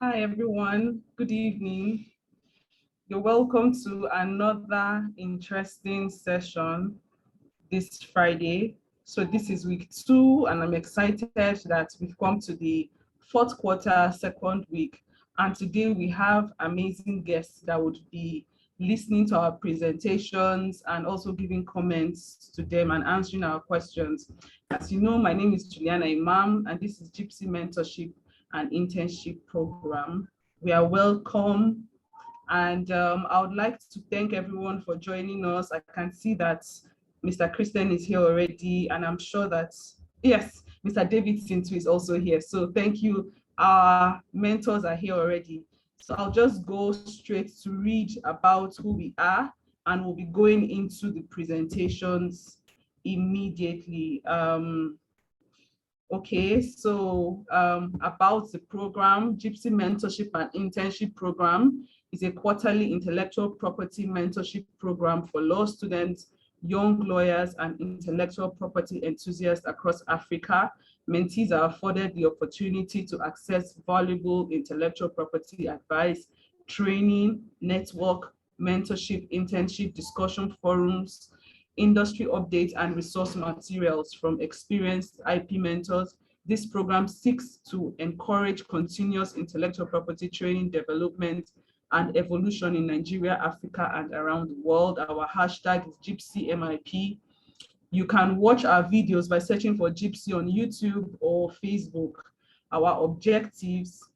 Hi, everyone. Good evening. You're welcome to another interesting session this Friday. So this is week 2, and I'm excited that we've come to the fourth quarter, second week. And today we have amazing guests that would be listening to our presentations and also giving comments to them and answering our questions. As you know, my name is Juliana Imam, and this is JIIPCC Mentorship and Internship Program. We are welcome, and I would like to thank everyone for joining us. I can see that Mr. Christian is here already, and I'm sure that, yes, Mr. Davidson too is also here. So thank you. Our mentors are here already. So I'll just go straight to read about who we are, and we'll be going into the presentations immediately. Okay, so about the program, JIIPCC Mentorship and Internship Program is a quarterly intellectual property mentorship program for law students, young lawyers, and intellectual property enthusiasts across Africa. Mentees are afforded the opportunity to access valuable intellectual property advice, training, network, mentorship, internship, discussion forums, industry updates, and resource materials from experienced IP mentors. This program seeks to encourage continuous intellectual property training, development, and evolution in Nigeria, Africa, and around the world. Our hashtag is JIIPCC. You can watch our videos by searching for JIIPCC on YouTube or Facebook. Our objectives: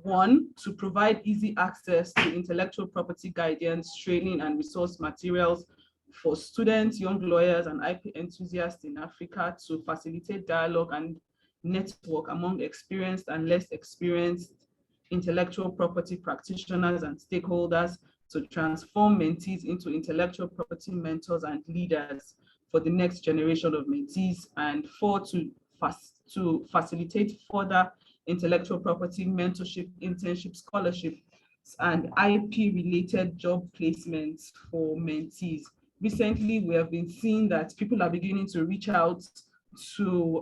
1, to provide easy access to intellectual property guidance, training, and resource materials for students, young lawyers, and IP enthusiasts in Africa, to facilitate dialogue and network among experienced and less experienced intellectual property practitioners and stakeholders, to transform mentees into intellectual property mentors and leaders for the next generation of mentees, and 4, to facilitate further intellectual property mentorship, internship, scholarships, and IP-related job placements for mentees. Recently, we have been seeing that people are beginning to reach out to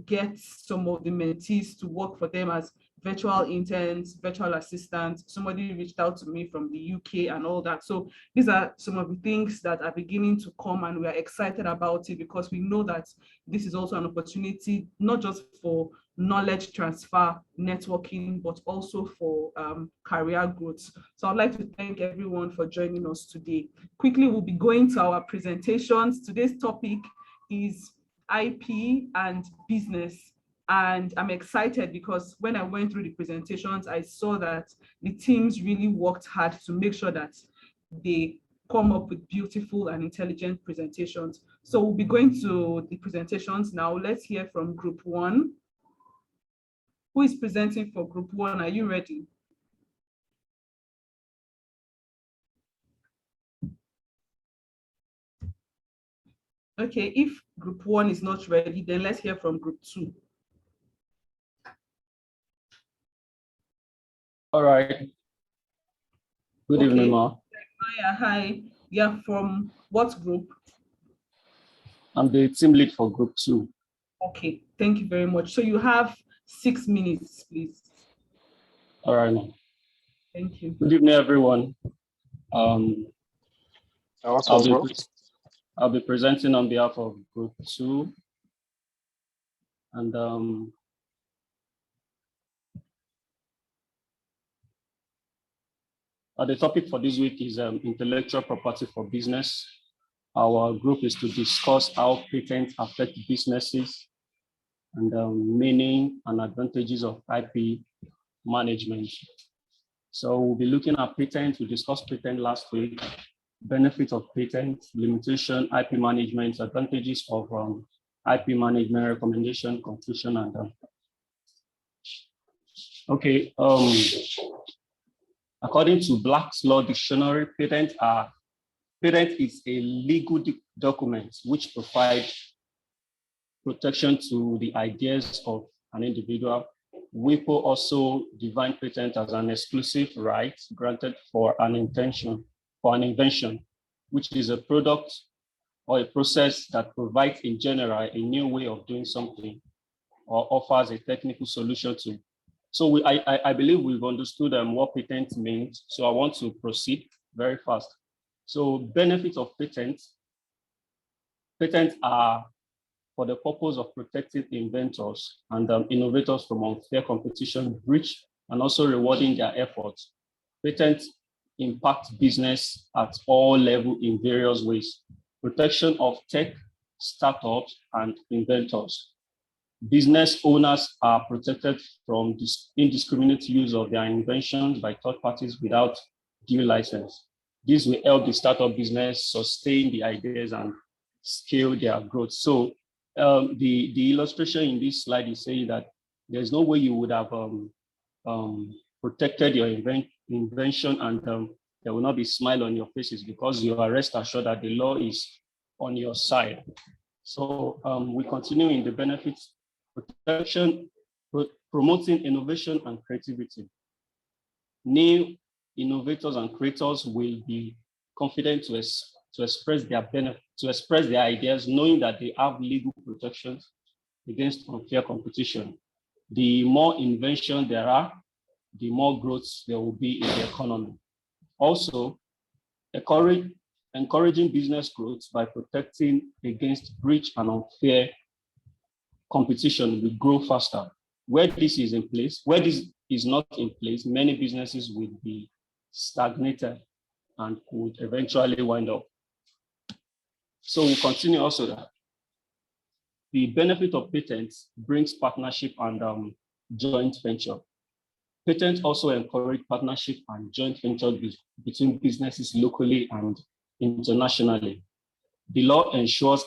get some of the mentees to work for them as virtual interns, virtual assistants. Somebody reached out to me from the UK and all that. So these are some of the things that are beginning to come, and we are excited about it because we know that this is also an opportunity, not just for knowledge transfer, networking, but also for career growth. So I'd like to thank everyone for joining us today. Quickly, we'll be going to our presentations. Today's topic is IP and business. And I'm excited because when I went through the presentations, I saw that the teams really worked hard to make sure that they come up with beautiful and intelligent presentations. So we'll be going to the presentations now. Let's hear from Group 1. Who is presenting for Group 1? Are you ready? Okay, if Group 1 is not ready, then let's hear from Group 2. All right. Good evening, Ma. Hi. Yeah, from what group? I'm the team lead for Group 2. Okay, thank you very much. So you have 6 minutes, please. All right, Ma. Thank you. Good evening, everyone. I'll be presenting on behalf of Group 2. And the topic for this week is intellectual property for business. Our group is to discuss how patents affect businesses and meaning and advantages of IP management. So we'll be looking at patents. We discussed patent last week, benefits of patents, limitation, IP management, advantages of IP management, recommendation, conclusion, and okay. According to Black's Law Dictionary, patent is a legal document which provides protection to the ideas of an individual. WIPO also define patent as an exclusive right granted for an invention, which is a product or a process that provides in general a new way of doing something or offers a technical solution to. So I believe we've understood what patent means. So I want to proceed very fast. So benefits of patents. Patents are for the purpose of protecting inventors and innovators from unfair competition, breach, and also rewarding their efforts. Patents impact business at all levels in various ways. Protection of tech, startups, and inventors. Business owners are protected from indiscriminate use of their inventions by third parties without due license. This will help the startup business sustain the ideas and scale their growth. So the illustration in this slide is saying that there's no way you would have protected your invention and there will not be smile on your faces because you are rest assured that the law is on your side. So we continue in the benefits, protection, promoting innovation and creativity. New innovators and creators will be confident to express their ideas, knowing that they have legal protections against unfair competition. The more invention there are, the more growth there will be in the economy. Also, encouraging business growth by protecting against breach and unfair competition will grow faster. Where this is in place, where this is not in place, many businesses will be stagnated and could eventually wind up. So we'll continue also that the benefit of patents brings partnership and joint venture. Patents also encourage partnership and joint venture between businesses locally and internationally. The law ensures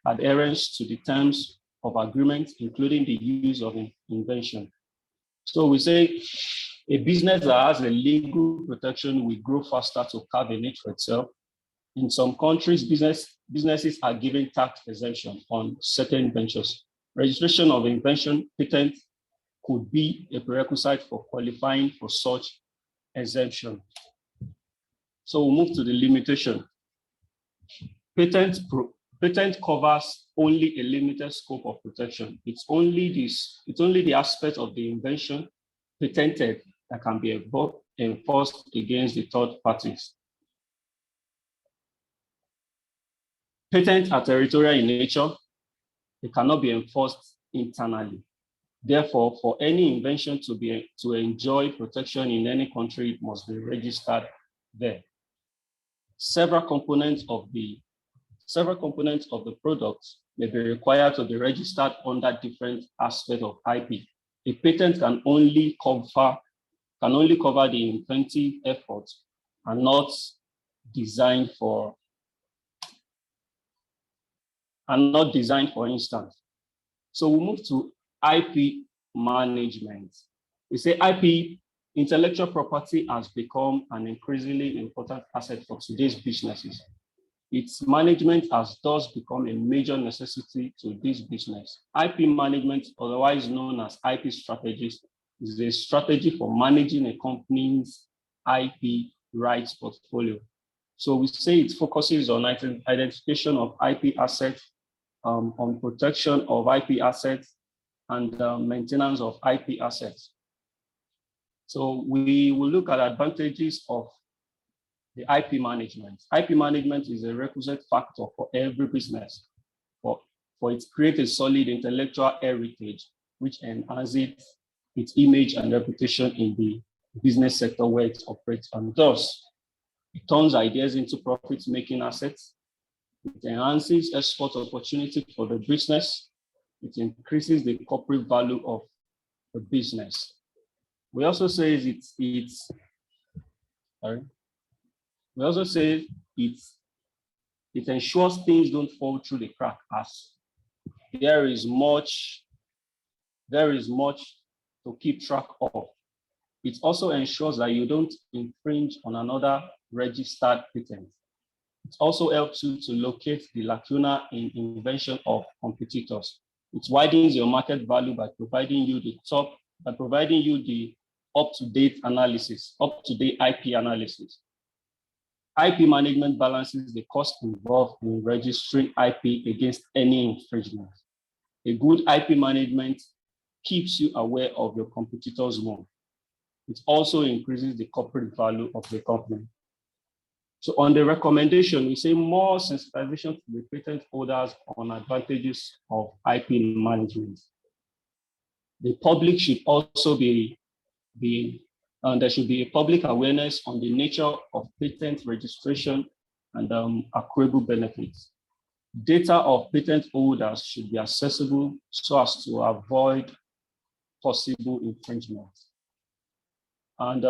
adherence to the terms of agreement, including the use of invention. So we say a business that has a legal protection will grow faster to carve a niche for itself. In some countries, businesses are given tax exemption on certain ventures. Registration of invention patent could be a prerequisite for qualifying for such exemption. So we'll move to the limitation. Patent covers only a limited scope of protection. It's only the aspect of the invention patented that can be enforced against the third parties. Patents are territorial in nature. They cannot be enforced internally. Therefore, for any invention to enjoy protection in any country, it must be registered there. Several components of the product may be required to be registered under different aspects of IP. A patent can only cover the inventive effort and not designed for instance. So we move to IP management. We say IP, intellectual property, has become an increasingly important asset for today's businesses. Its management has thus become a major necessity to this business. IP management, otherwise known as IP strategies, is a strategy for managing a company's IP rights portfolio. So we say it focuses on identification of IP assets, on protection of IP assets, and maintenance of IP assets. So we will look at advantages of the IP management. IP management is a requisite factor for every business, for it creates a solid intellectual heritage, which enhances its image and reputation in the business sector where it operates, and thus it turns ideas into profit-making assets. It enhances export opportunity for the business. It increases the corporate value of the business. We also say it ensures things don't fall through the crack, as there is much to keep track of. It also ensures that you don't infringe on another registered patent. It also helps you to locate the lacuna in invention of competitors. It widens your market value by providing you the up-to-date IP analysis. IP management balances the cost involved in registering IP against any infringement. A good IP management keeps you aware of your competitors more. It also increases the corporate value of the company. So on the recommendation, we say more sensitization to the patent holders on advantages of IP management. The public should also there should be a public awareness on the nature of patent registration and accruable benefits. Data of patent holders should be accessible so as to avoid possible infringement. And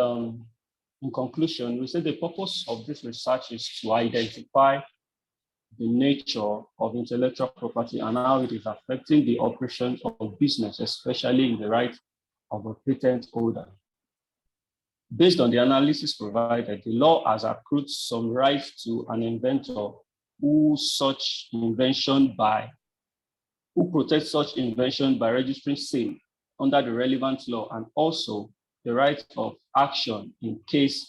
in conclusion, we say the purpose of this research is to identify the nature of intellectual property and how it is affecting the operations of business, especially in the right of a patent holder. Based on the analysis provided, the law has accrued some rights to an inventor who protects such invention by registering same under the relevant law, and also the right of action in case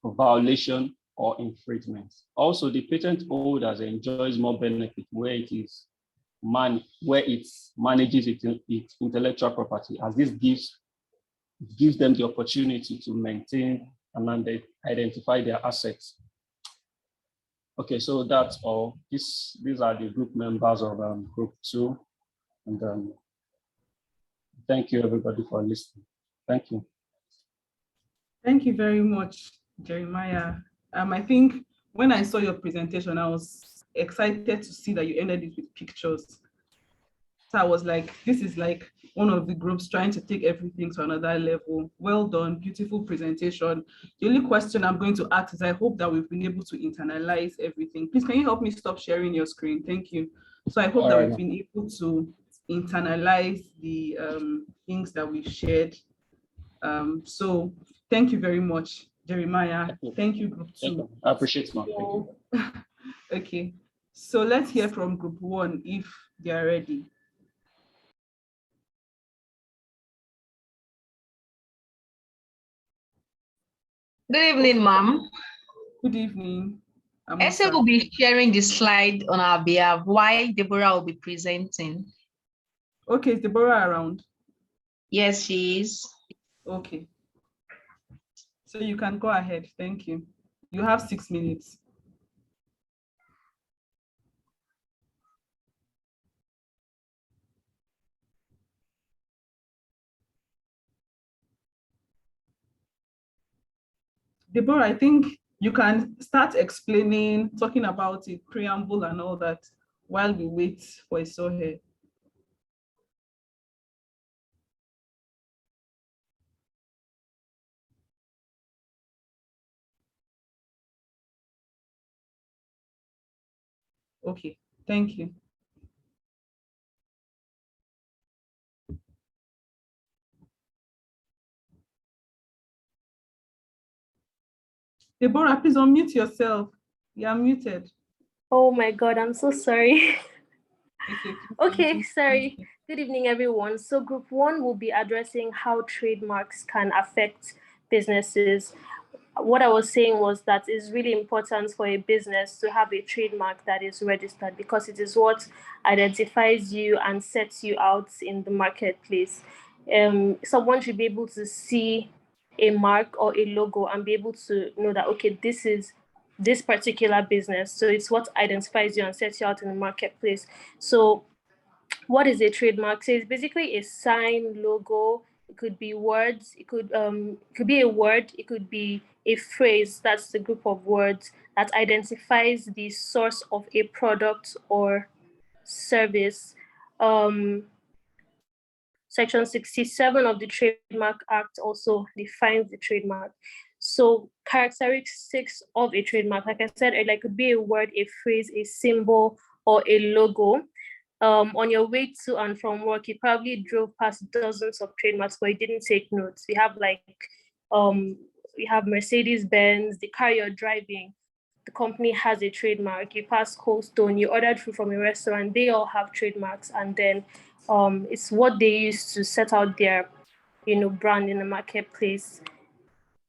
of violation or infringement. Also, the patent holder enjoys more benefit where it manages its intellectual property, as this gives them the opportunity to maintain and identify their assets. Okay, so that's all. These are the group members of group 2. And thank you everybody for listening. Thank you. Thank you very much, Jeremiah. I think when I saw your presentation, I was excited to see that you ended it with pictures. So I was like, this is like one of the groups trying to take everything to another level. Well done, beautiful presentation. The only question I'm going to ask is I hope that we've been able to internalize everything. Please, can you help me stop sharing your screen? Thank you. So I hope that we've been able to internalize the things that we've shared. So thank you very much, Jeremiah. Thank you, group 2. I appreciate it. So, okay, so let's hear from group 1 if they are ready. Good evening, ma'am. Good evening. Esther will be sharing the slide on our behalf while Deborah will be presenting. Okay, is Deborah around? Yes, she is. Okay. So you can go ahead. Thank you. You have 6 minutes. Deborah, I think you can start explaining, talking about it, preamble and all that while we wait for Isohe. Okay, thank you. Deborah, please unmute yourself. You are muted. Oh my God, I'm so sorry. Okay, sorry. Good evening, everyone. So group 1 will be addressing how trademarks can affect businesses. What I was saying was that it's really important for a business to have a trademark that is registered, because it is what identifies you and sets you out in the marketplace. Someone should be able to see a mark or a logo and be able to know that, okay, this is this particular business. So it's what identifies you and sets you out in the marketplace. So what is a trademark? So it's basically a sign, logo. It could be words. It could be a word. It could be a phrase. That's the group of words that identifies the source of a product or service. Section 67 of the Trademark Act also defines the trademark. So characteristics of a trademark, like I said, it could be a word, a phrase, a symbol, or a logo. On your way to and from work, you probably drove past dozens of trademarks, but you didn't take notes. We have Mercedes-Benz, the car you're driving, the company has a trademark. You pass Cold Stone, you ordered food from a restaurant, they all have trademarks, and then it's what they use to set out their, brand in the marketplace.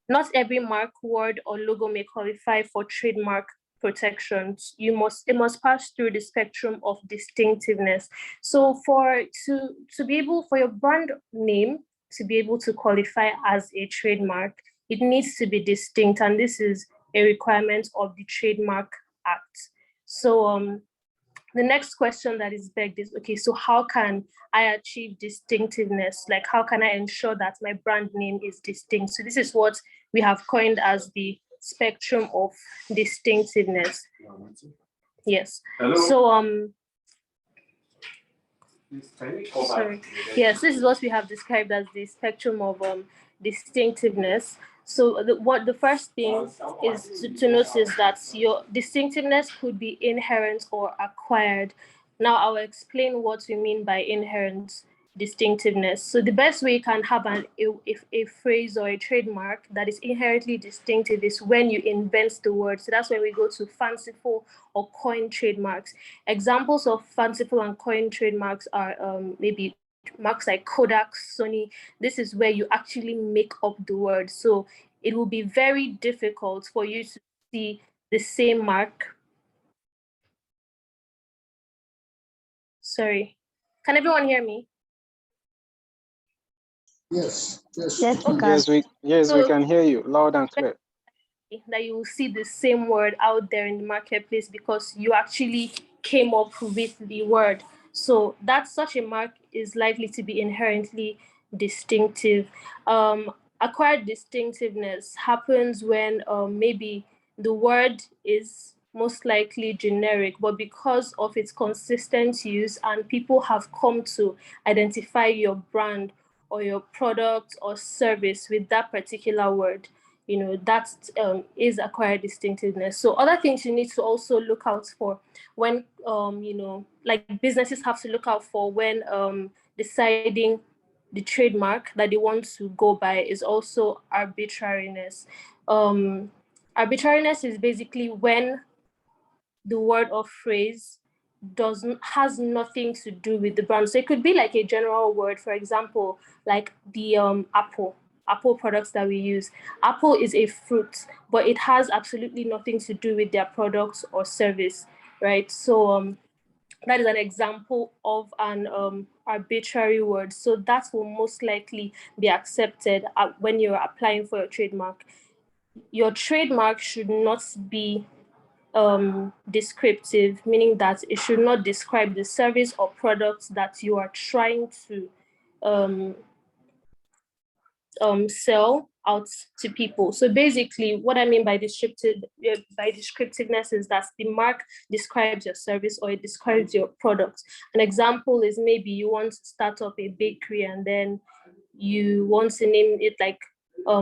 Not every mark, word, or logo may qualify for trademark protections, it must pass through the spectrum of distinctiveness. So to be able, for your brand name to be able to qualify as a trademark, it needs to be distinct, and this is a requirement of the Trademark Act. So the next question that is begged is, okay, so how can I achieve distinctiveness? Like, how can I ensure that my brand name is distinct? So this is what we have coined as the spectrum of distinctiveness. Yes. Hello. So sorry. Yes, this is what we have described as the spectrum of distinctiveness. So the first thing is to notice that your distinctiveness could be inherent or acquired. Now I'll explain what we mean by inherent distinctiveness. So the best way you can have a phrase or a trademark that is inherently distinctive is when you invent the word. So that's when we go to fanciful or coined trademarks. Examples of fanciful and coined trademarks are maybe marks like Kodak, Sony. This is where you actually make up the word. So it will be very difficult for you to see the same mark. Sorry, can everyone hear me? Yes. Okay. Yes, we can hear you loud and clear. That you will see the same word out there in the marketplace because you actually came up with the word. So that such a mark is likely to be inherently distinctive. Acquired distinctiveness happens when maybe the word is most likely generic, but because of its consistent use and people have come to identify your brand or your product or service with that particular word, that is acquired distinctiveness. So other things you need to also look out for when, like businesses have to look out for when deciding the trademark that they want to go by is also arbitrariness. Arbitrariness is basically when the word or phrase has nothing to do with the brand. So it could be like a general word, for example, like the Apple products that we use. Apple is a fruit, but it has absolutely nothing to do with their products or service, right? So that is an example of an arbitrary word. So that will most likely be accepted when you're applying for your trademark. Your trademark should not be descriptive, meaning that it should not describe the service or products that you are trying to sell out to people. So basically, what I mean by descriptiveness is that the mark describes your service or it describes your product. An example is maybe you want to start up a bakery and then you want to name it like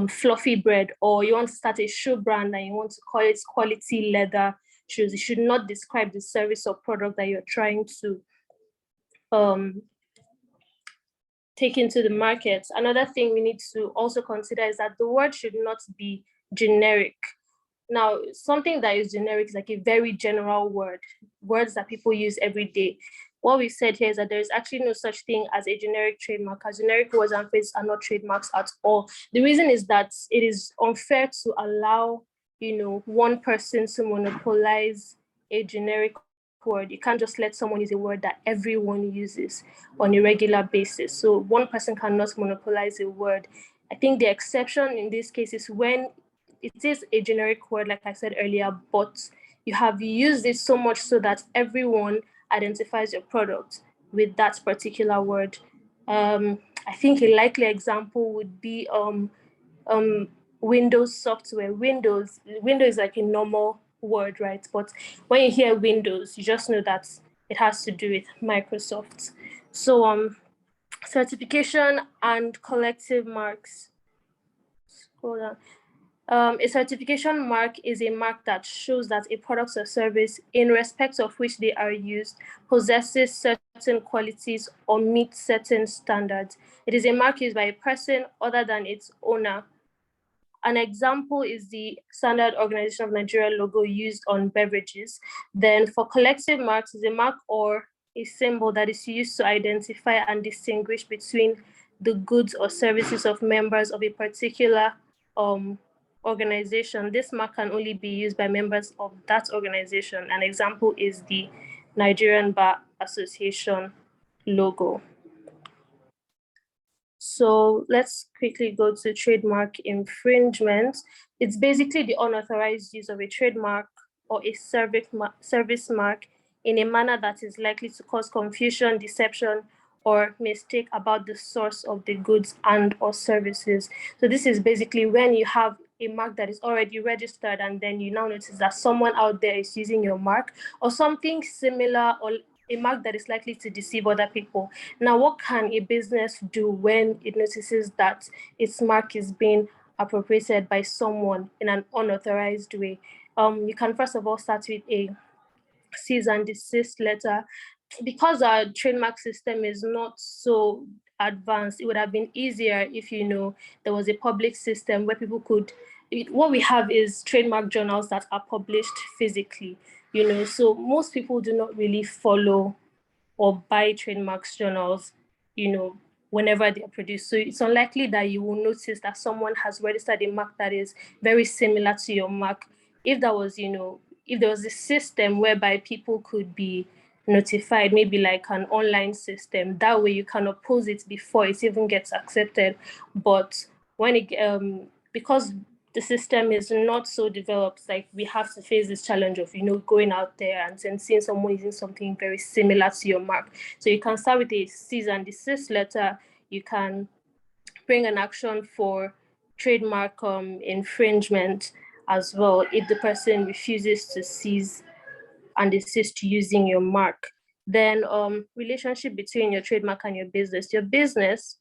fluffy bread, or you want to start a shoe brand and you want to call it quality leather shoes. It should not describe the service or product that you're trying to take into the market. Another thing we need to also consider is that the word should not be generic. Now, something that is generic is like a very general word, words that people use every day. What we said here is that there is actually no such thing as a generic trademark, as generic words and phrases are not trademarks at all. The reason is that it is unfair to allow, one person to monopolize a generic word. You can't just let someone use a word that everyone uses on a regular basis. So one person cannot monopolize a word. I think the exception in this case is when it is a generic word, like I said earlier, but you have used it so much so that everyone identifies your product with that particular word. I think a likely example would be Windows software. Windows is like a normal word, right? But when you hear Windows, you just know that it has to do with Microsoft. So certification and collective marks. Hold on. A certification mark is a mark that shows that a product or service, in respect of which they are used, possesses certain qualities or meets certain standards. It is a mark used by a person other than its owner. An example is the Standard Organization of Nigeria logo used on beverages. Then for collective marks, is a mark or a symbol that is used to identify and distinguish between the goods or services of members of a particular organization, this mark can only be used by members of that organization. An example is the Nigerian Bar Association logo. So let's quickly go to trademark infringement. It's basically the unauthorized use of a trademark or a service mark in a manner that is likely to cause confusion, deception, or mistake about the source of the goods and or services. So this is basically when you have a mark that is already registered and then you now notice that someone out there is using your mark or something similar, or a mark that is likely to deceive other people. Now, what can a business do when it notices that its mark is being appropriated by someone in an unauthorized way? You can first of all start with a cease and desist letter. Because our trademark system is not so advanced, it would have been easier if there was a public system where people could. What we have is trademark journals that are published physically. So most people do not really follow or buy trademarks journals, whenever they are produced. So it's unlikely that you will notice that someone has registered a mark that is very similar to your mark. If there was a system whereby people could be notified, maybe like an online system, that way you can oppose it before it even gets accepted. But when because the system is not so developed, like we have to face this challenge of going out there and seeing someone using something very similar to your mark. So you can start with a cease and desist letter. You can bring an action for trademark infringement as well if the person refuses to cease and desist using your mark. Then relationship between your trademark and your business. Your business,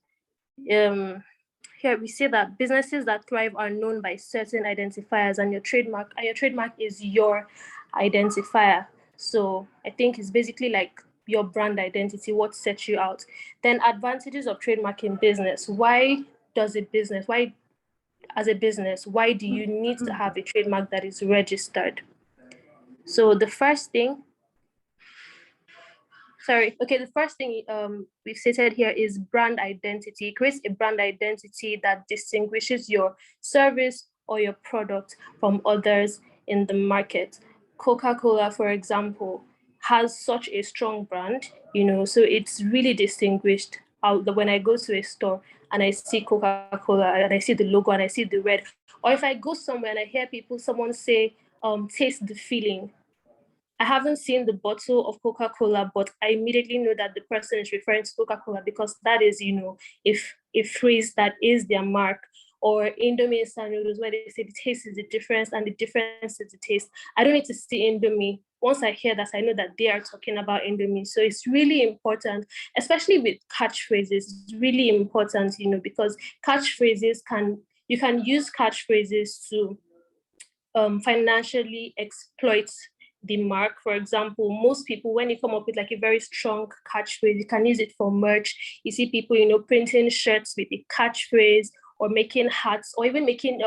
here we say that businesses that thrive are known by certain identifiers, and your trademark is your identifier. So I think it's basically like your brand identity, what sets you out. Then advantages of trademark in business. Why as a business, why do you need to have a trademark that is registered? So the first thing we've stated here is brand identity. It creates a brand identity that distinguishes your service or your product from others in the market. Coca-Cola, for example, has such a strong brand, so it's really distinguished. When I go to a store and I see Coca-Cola and I see the logo and I see the red, or if I go somewhere and I hear someone say, taste the feeling, I haven't seen the bottle of Coca-Cola, but I immediately know that the person is referring to Coca-Cola because that is, if a phrase that is their mark. Or Indomie instant noodles, where they say the taste is the difference and the difference is the taste. I don't need to see Indomie. Once I hear that, I know that they are talking about Indomie. So it's really important, especially with catchphrases. It's really important, because catchphrases you can use catchphrases to financially exploit the mark. For example, most people, when you come up with like a very strong catchphrase, you can use it for merch. You see people, printing shirts with a catchphrase, or making hats, or even making,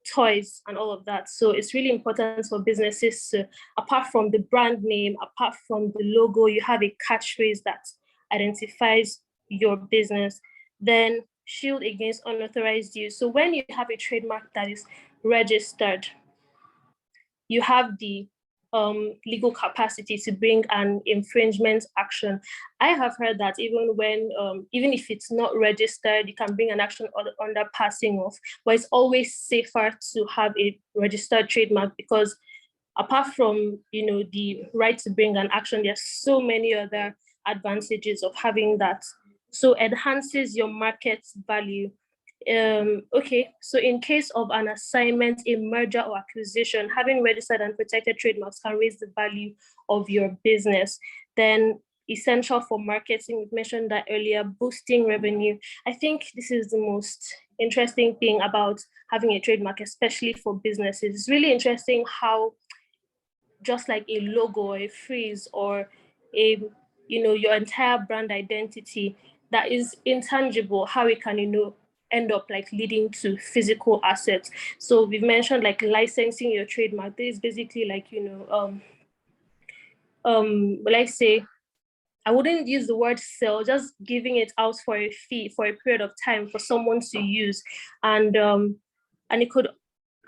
toys and all of that. So it's really important for businesses to, apart from the brand name, apart from the logo, you have a catchphrase that identifies your business. Then shield against unauthorized use. So when you have a trademark that is registered, you have the legal capacity to bring an infringement action. I have heard that even if it's not registered, you can bring an action under passing off, but it's always safer to have a registered trademark because apart from the right to bring an action, there's so many other advantages of having that. So enhances your market value. So in case of an assignment, a merger or acquisition, having registered and protected trademarks can raise the value of your business. Then essential for marketing, we mentioned that earlier, boosting revenue. I think this is the most interesting thing about having a trademark, especially for businesses. It's really interesting how just like a logo or a phrase or your entire brand identity that is intangible, how it can end up like leading to physical assets. So we've mentioned like licensing your trademark. This is basically like let's say, I wouldn't use the word sell, just giving it out for a fee for a period of time for someone to use, and it could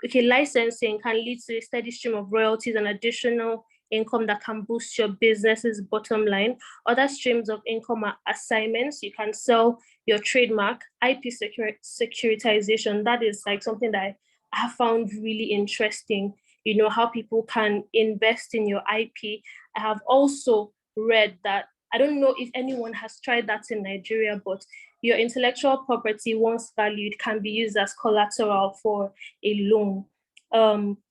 okay, licensing can lead to a steady stream of royalties and additional income that can boost your business's bottom line. Other streams of income are assignments. You can sell your trademark, IP securitization. That is like something that I have found really interesting. You know, how people can invest in your IP. I have also read that, I don't know if anyone has tried that in Nigeria, but your intellectual property, once valued, can be used as collateral for a loan.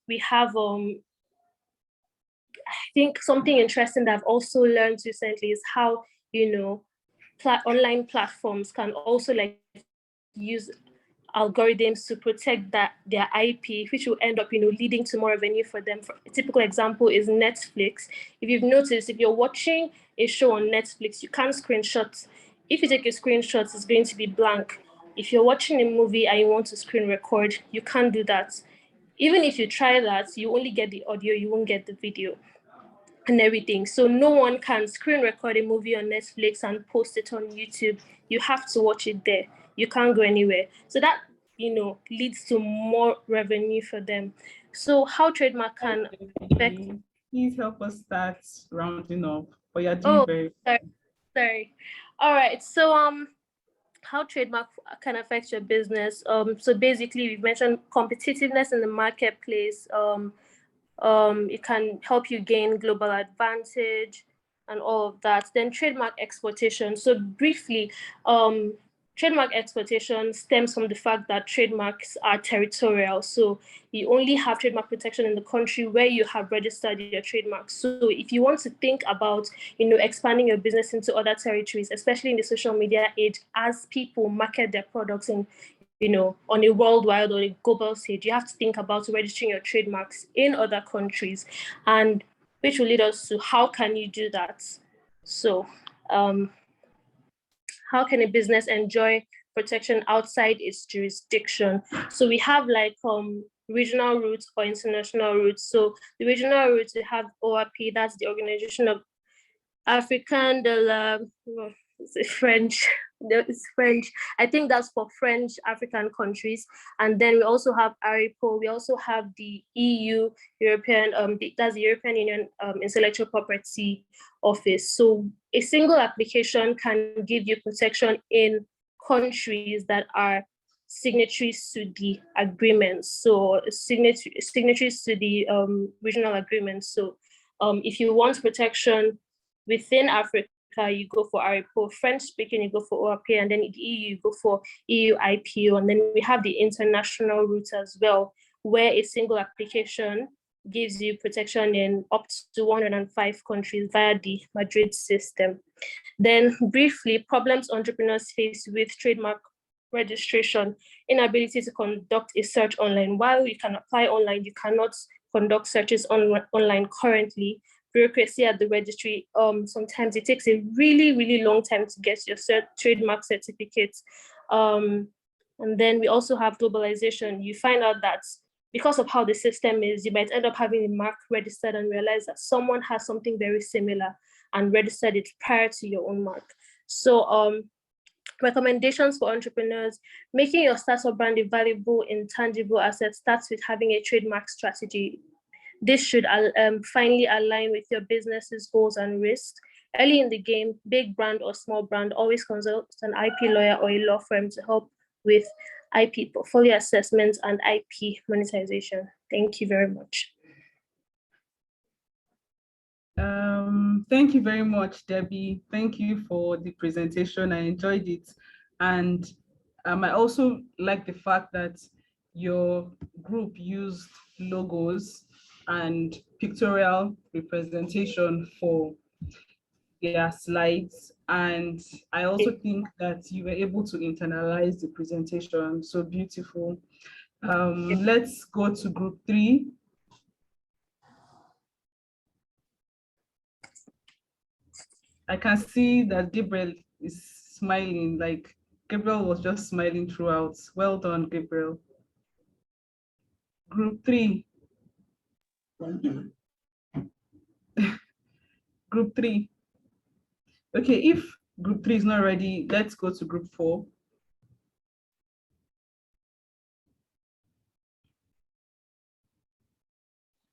We have, I think something interesting that I've also learned recently is how, you know, online platforms can also like use algorithms to protect their IP, which will end up, you know, leading to more revenue for them. A typical example is Netflix. If you've noticed, if you're watching a show on Netflix, you can't screenshot. If you take a screenshot, it's going to be blank. If you're watching a movie and you want to screen record, you can't do that. Even if you try that, you only get the audio, you won't get the video and everything. So no one can screen record a movie on Netflix and post it on YouTube. You have to watch it there. You can't go anywhere. So that, you know, leads to more revenue for them. So how trademark can affect... Please help us start rounding up. But you're doing very sorry. All right. So how trademark can affect your business. So basically we've mentioned competitiveness in the marketplace. It can help you gain global advantage and all of that. Then trademark exploitation. So briefly, trademark exploitation stems from the fact that trademarks are territorial. So you only have trademark protection in the country where you have registered your trademark. So if you want to think about, you know, expanding your business into other territories, especially in the social media age, as people market their products in, you know, on a worldwide or a global stage, you have to think about registering your trademarks in other countries, and which will lead us to how can you do that? So how can a business enjoy protection outside its jurisdiction? So we have like regional routes or international routes. So the regional routes, we have OAP, that's the Organization of African de la, it's French. It's French. I think that's for French African countries. And then we also have ARIPO. We also have the EU, European, that's the European Union Intellectual Property Office. So a single application can give you protection in countries that are signatories to the agreements. So signatories to the regional agreements. So if you want protection within Africa, you go for ARIPO. French speaking, you go for OAP, and then in the EU, you go for EU IPO. And then we have the international route as well, where a single application gives you protection in up to 105 countries via the Madrid system. Then briefly, problems entrepreneurs face with trademark registration: inability to conduct a search online. While you can apply online, you cannot conduct searches online currently. Bureaucracy at the registry. Sometimes it takes a really, really long time to get your trademark certificates. And then we also have globalization. You find out that because of how the system is, you might end up having a mark registered and realize that someone has something very similar and registered it prior to your own mark. So recommendations for entrepreneurs: making your startup brand a valuable, intangible asset starts with having a trademark strategy. This should finally align with your business's goals and risks. Early in the game, big brand or small brand, always consult an IP lawyer or a law firm to help with IP portfolio assessment and IP monetization. Thank you very much. Thank you very much, Debbie. Thank you for the presentation. I enjoyed it. And I also like the fact that your group used logos and pictorial representation for their slides. And I also think that you were able to internalize the presentation. So beautiful. Let's go to group 3. I can see that Gabriel is smiling, like Gabriel was just smiling throughout. Well done, Gabriel. Group 3. Group 3. Okay, if group 3 is not ready, let's go to group 4.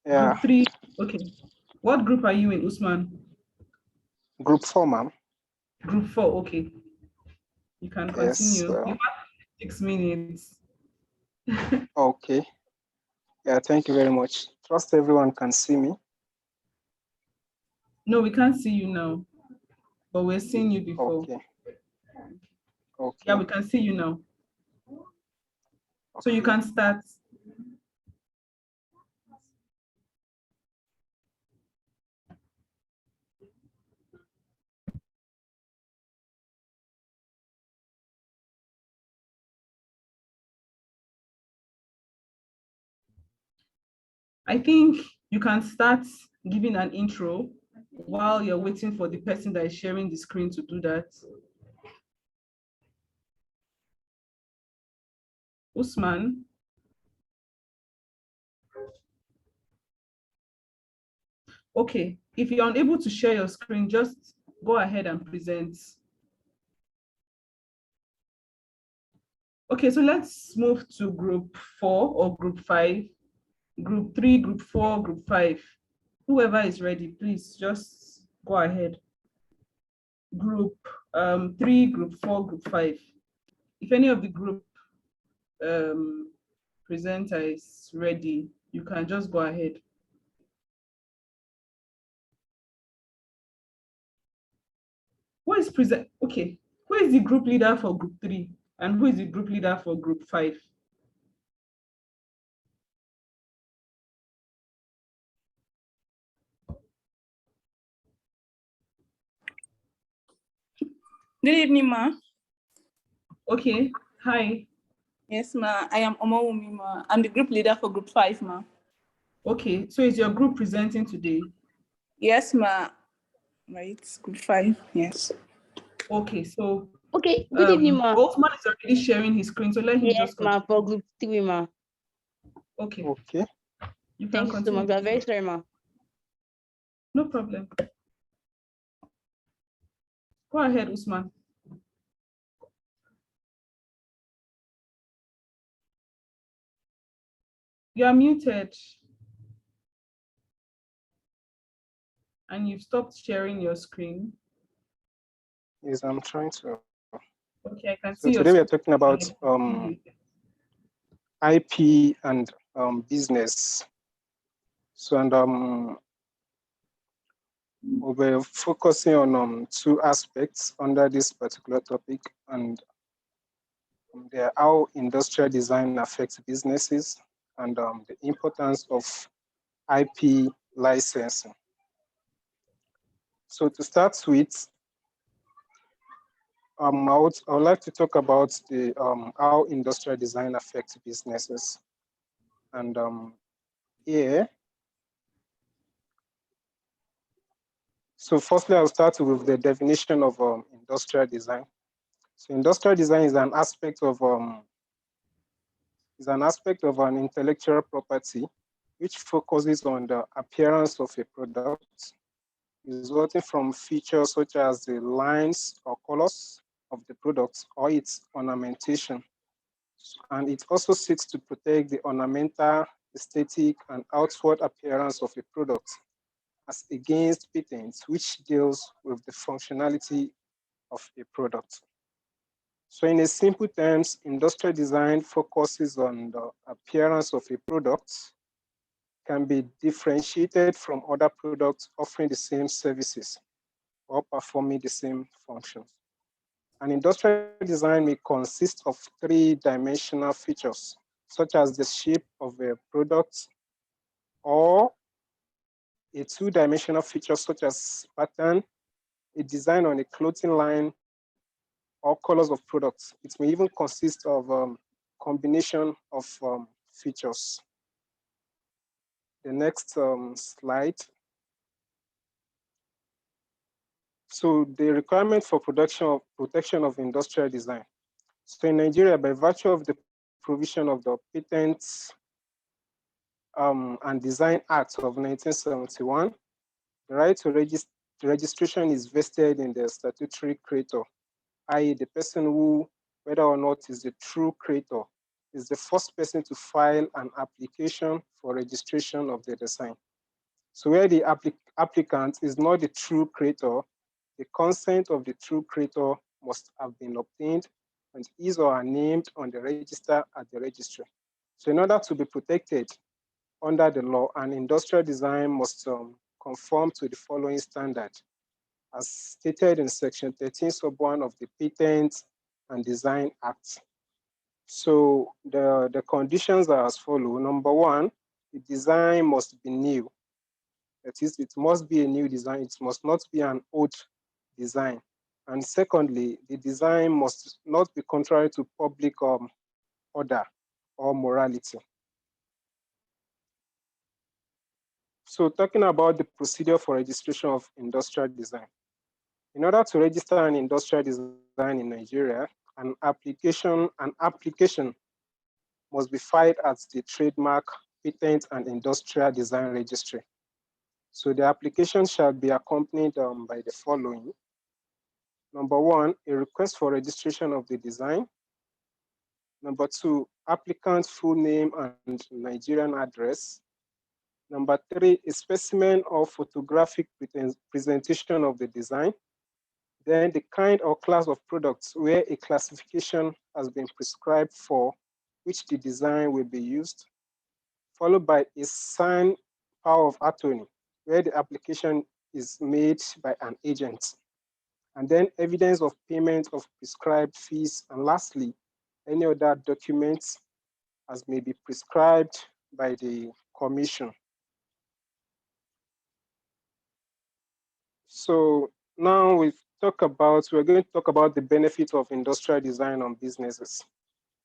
Yeah. Group 3. Okay. What group are you in, Usman? Group 4, ma'am. Group 4. Okay. You can Yes. continue. You have 6 minutes. Okay. Yeah, thank you very much. Trust everyone can see me. No, we can't see you now, but we're seeing you before. Okay. Okay. Yeah, we can see you now. So you Okay. can start. I think you can start giving an intro while you're waiting for the person that is sharing the screen to do that. Usman. Okay, if you're unable to share your screen, just go ahead and present. Okay, so let's move to group 4 or group 5, group 3, group 4, group 5. Whoever is ready, please just go ahead. Group 3, group 4, group 5. If any of the group presenter is ready, you can just go ahead. Who is present? Okay, who is the group leader for group 3 and who is the group leader for group 5? Good evening, ma. Okay, hi. Yes, ma. I am Omowumi, ma. I'm the group leader for group 5, ma. Okay, so is your group presenting today? Yes, ma. Right, group 5, yes. Okay, so okay, good evening, ma. Osman is already sharing his screen, so let him just continue. Ma, for group 3, ma. Okay. Okay. You can Thanks so continue. much. I'm very sorry, ma. No problem. Go ahead, Usman. You are muted. And you've stopped sharing your screen. Yes, I'm trying to. Okay, I can So see your today we are screen. talking about IP and business. So, and we'll be focusing on two aspects under this particular topic, and they're how industrial design affects businesses and the importance of IP licensing. So to start with, I would like to talk about the how industrial design affects businesses. And here, so firstly, I'll start with the definition of industrial design. So industrial design is an aspect of an intellectual property which focuses on the appearance of a product, resulting from features such as the lines or colors of the product or its ornamentation. And it also seeks to protect the ornamental, aesthetic, and outward appearance of a product as against patents, which deals with the functionality of a product. So in a simple terms, industrial design focuses on the appearance of a product, can be differentiated from other products offering the same services or performing the same functions. An industrial design may consist of three-dimensional features, such as the shape of a product, or a two-dimensional feature such as pattern, a design on a clothing line, or colors of products. It may even consist of combination of features. The next slide. So the requirement for protection of industrial design. So in Nigeria, by virtue of the provision of the Patents and Design Act of 1971, the right to registration is vested in the statutory creator, i.e. the person who, whether or not is the true creator, is the first person to file an application for registration of the design. So where the applicant is not the true creator, the consent of the true creator must have been obtained and his or her named on the register at the registry. So in order to be protected under the law, an industrial design must conform to the following standard, as stated in Section 13, sub 1 of the Patent and Design Act. So the conditions are as follows. Number one, the design must be new. That is, it must be a new design. It must not be an old design. And secondly, the design must not be contrary to public order or morality. So talking about the procedure for registration of industrial design. In order to register an industrial design in Nigeria, an application must be filed at the Trademark, Patent and Industrial Design Registry. So the application shall be accompanied by the following. Number one, a request for registration of the design. Number two, applicant's full name and Nigerian address. Number three, a specimen or photographic presentation of the design. Then the kind or class of products where a classification has been prescribed for which the design will be used, followed by a signed power of attorney where the application is made by an agent, and then evidence of payment of prescribed fees, and lastly, any other documents as may be prescribed by the commission. So now we're going to talk about the benefits of industrial design on businesses.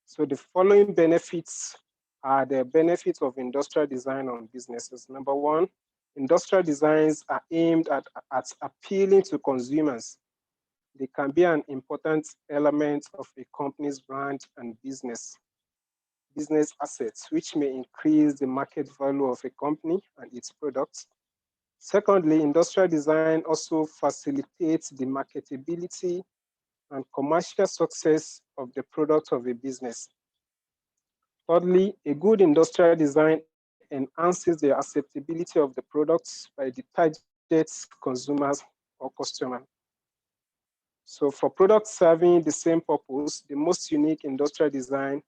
So the following benefits are the benefits of industrial design on businesses. Number one, industrial designs are aimed at appealing to consumers. They can be an important element of a company's brand and business assets, which may increase the market value of a company and its products. Secondly, industrial design also facilitates the marketability and commercial success of the product of a business. Thirdly, a good industrial design enhances the acceptability of the products by the target consumers or customers. So for products serving the same purpose, the most unique industrial design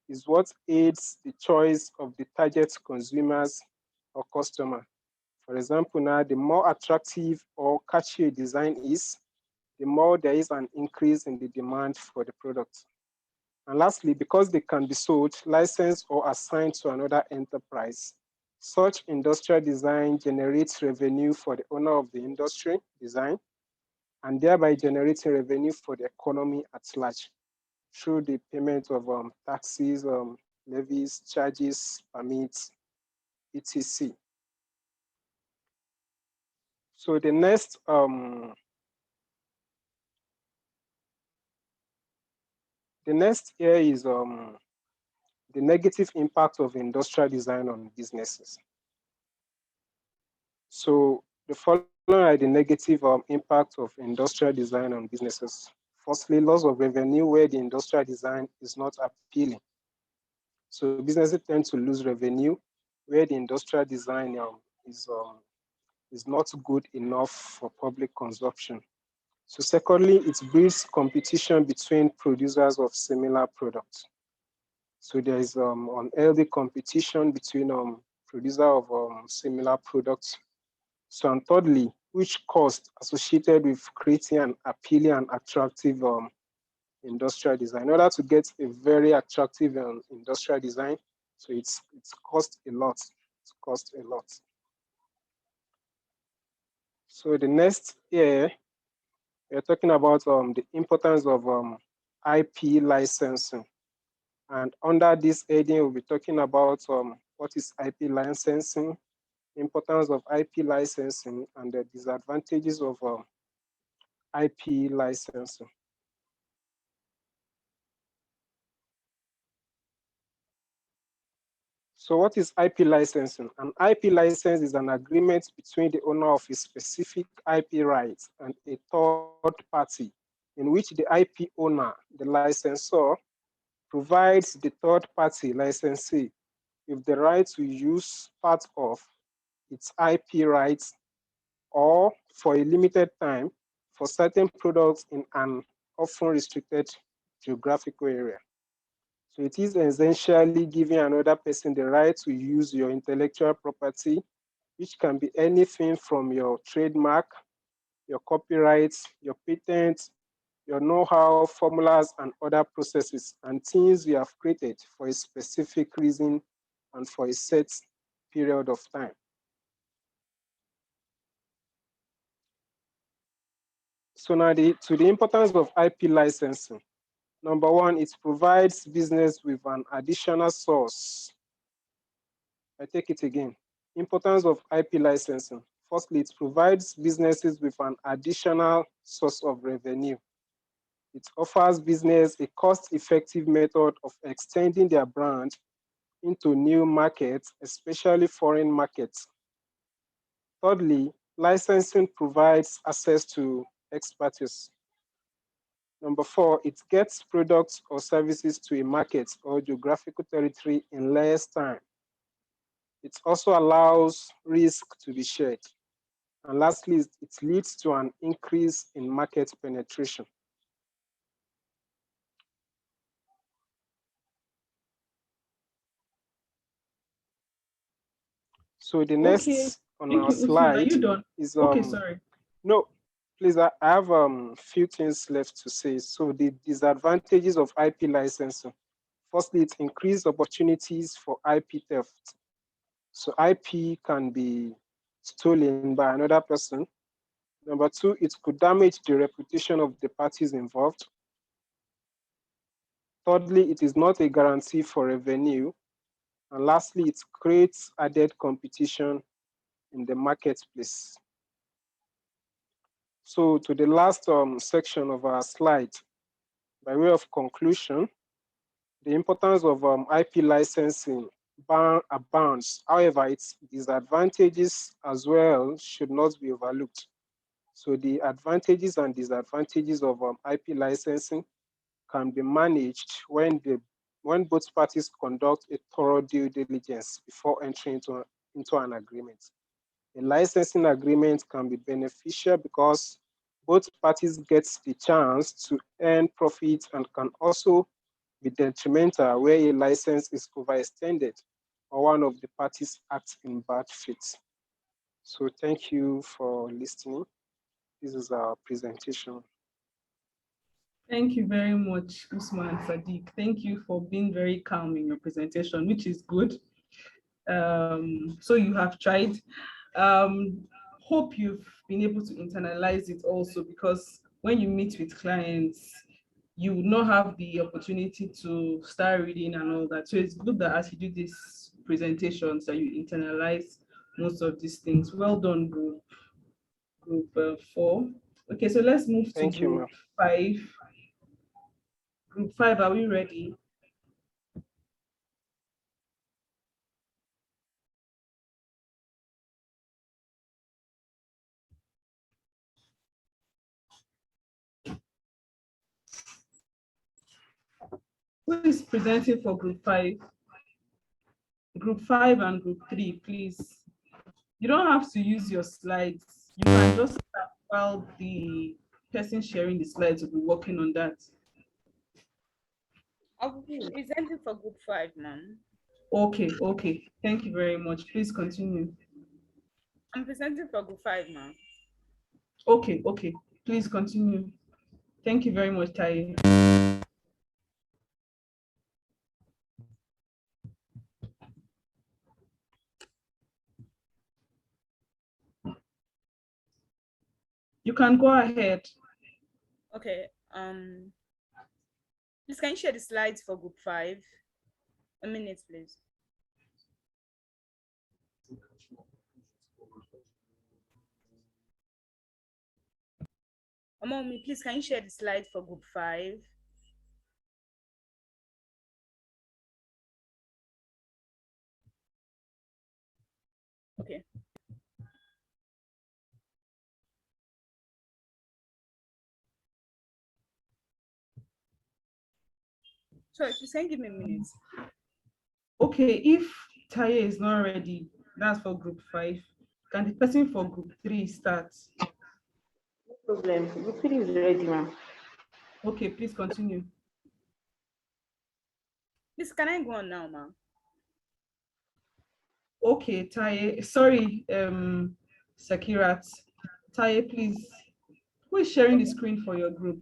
is what aids the choice of the target consumers or customer. For example, now the more attractive or catchy a design is, the more there is an increase in the demand for the product. And lastly, because they can be sold, licensed, or assigned to another enterprise, such industrial design generates revenue for the owner of the industry design, and thereby generating revenue for the economy at large through the payment of taxes, levies, charges, permits, etc. So the next here is the negative impact of industrial design on businesses. So the following are the negative impact of industrial design on businesses. Firstly, loss of revenue where the industrial design is not appealing. So businesses tend to lose revenue where the industrial design is not good enough for public consumption. So secondly, it breeds competition between producers of similar products. So there is unhealthy competition between producers of similar products. So and thirdly, which cost associated with creating an appealing and attractive industrial design. In order to get a very attractive industrial design, so it's cost a lot. It costs a lot. So the next here, we're talking about the importance of IP licensing. And under this heading, we'll be talking about what is IP licensing, importance of IP licensing, and the disadvantages of IP licensing. So what is IP licensing? An IP license is an agreement between the owner of a specific IP rights and a third party in which the IP owner, the licensor, provides the third-party licensee with the right to use part of its IP rights or for a limited time for certain products in an often restricted geographical area. So it is essentially giving another person the right to use your intellectual property, which can be anything from your trademark, your copyrights, your patents, your know-how, formulas, and other processes and things you have created for a specific reason and for a set period of time. So now to the importance of IP licensing. Number one, it provides business with an additional source. I take it again. Importance of IP licensing. Firstly, it provides businesses with an additional source of revenue. It offers business a cost-effective method of extending their brand into new markets, especially foreign markets. Thirdly, licensing provides access to expertise. Number four, it gets products or services to a market or geographical territory in less time. It also allows risk to be shared. And lastly, it leads to an increase in market penetration. So the next on our slide is sorry. No, please, I have few things left to say. So the disadvantages of IP licensing. Firstly, it increased opportunities for IP theft. So IP can be stolen by another person. Number two, it could damage the reputation of the parties involved. Thirdly, it is not a guarantee for revenue. And lastly, it creates added competition in the marketplace. So to the last section of our slide, by way of conclusion, the importance of IP licensing abounds. However, its disadvantages as well should not be overlooked. So the advantages and disadvantages of IP licensing can be managed when both parties conduct a thorough due diligence before entering into an agreement. A licensing agreement can be beneficial because both parties get the chance to earn profit and can also be detrimental where a license is overextended or one of the parties acts in bad faith. So thank you for listening. This is our presentation. Thank you very much, Usman and Sadiq. Thank you for being very calm in your presentation, which is good. So you have tried. Hope you've been able to internalize it also, because when you meet with clients, you will not have the opportunity to start reading and all that. So it's good that as you do these presentations that you internalize most of these things. Well done, group 4. Okay, so let's move to group 5. Group 5, are we ready? Who is presenting for group 5? Group 5 and group 3, please. You don't have to use your slides. You can just start while the person sharing the slides will be working on that. I'll be presenting for group 5, ma'am. Okay. Thank you very much. Please continue. I'm presenting for group 5, ma'am. Okay. Please continue. Thank you very much, Tai. You can go ahead. Okay. Please, can you share the slides for group 5? A minute, please. Mommy, please, can you share the slides for group 5? Okay. So if you can give me a minute. Okay, if Taye is not ready, that's for group 5. Can the person for group 3 start? No problem. Group 3 is ready, ma'am. Okay, please continue. Please, can I go on now, ma'am? Okay, Taye, sorry, Sakirat. Taye, please. Who is sharing the screen for your group?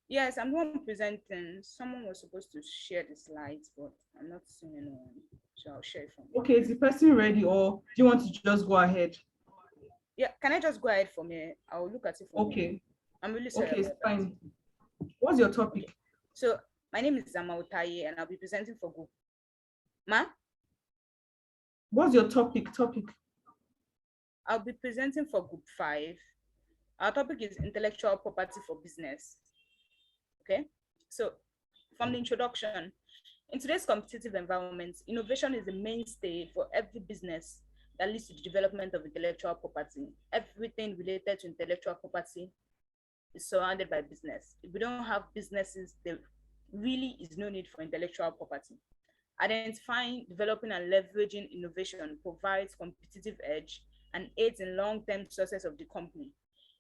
Yes, I'm the one presenting. Someone was supposed to share the slides, but I'm not seeing anyone. So I'll share it from here. Okay, is the person ready, or do you want to just go ahead? Yeah, can I just go ahead from here? I'll look at it from here. Okay. I'm really sorry. Okay, it's about that. fine. What's your topic? So my name is Taye, and I'll be presenting for group. Ma? What's your topic? I'll be presenting for group 5. Our topic is intellectual property for business. Okay, so from the introduction, in today's competitive environment, innovation is the mainstay for every business that leads to the development of intellectual property. Everything related to intellectual property is surrounded by business. If we don't have businesses, there really is no need for intellectual property. Identifying, developing, and leveraging innovation provides competitive edge and aids in long-term success of the company.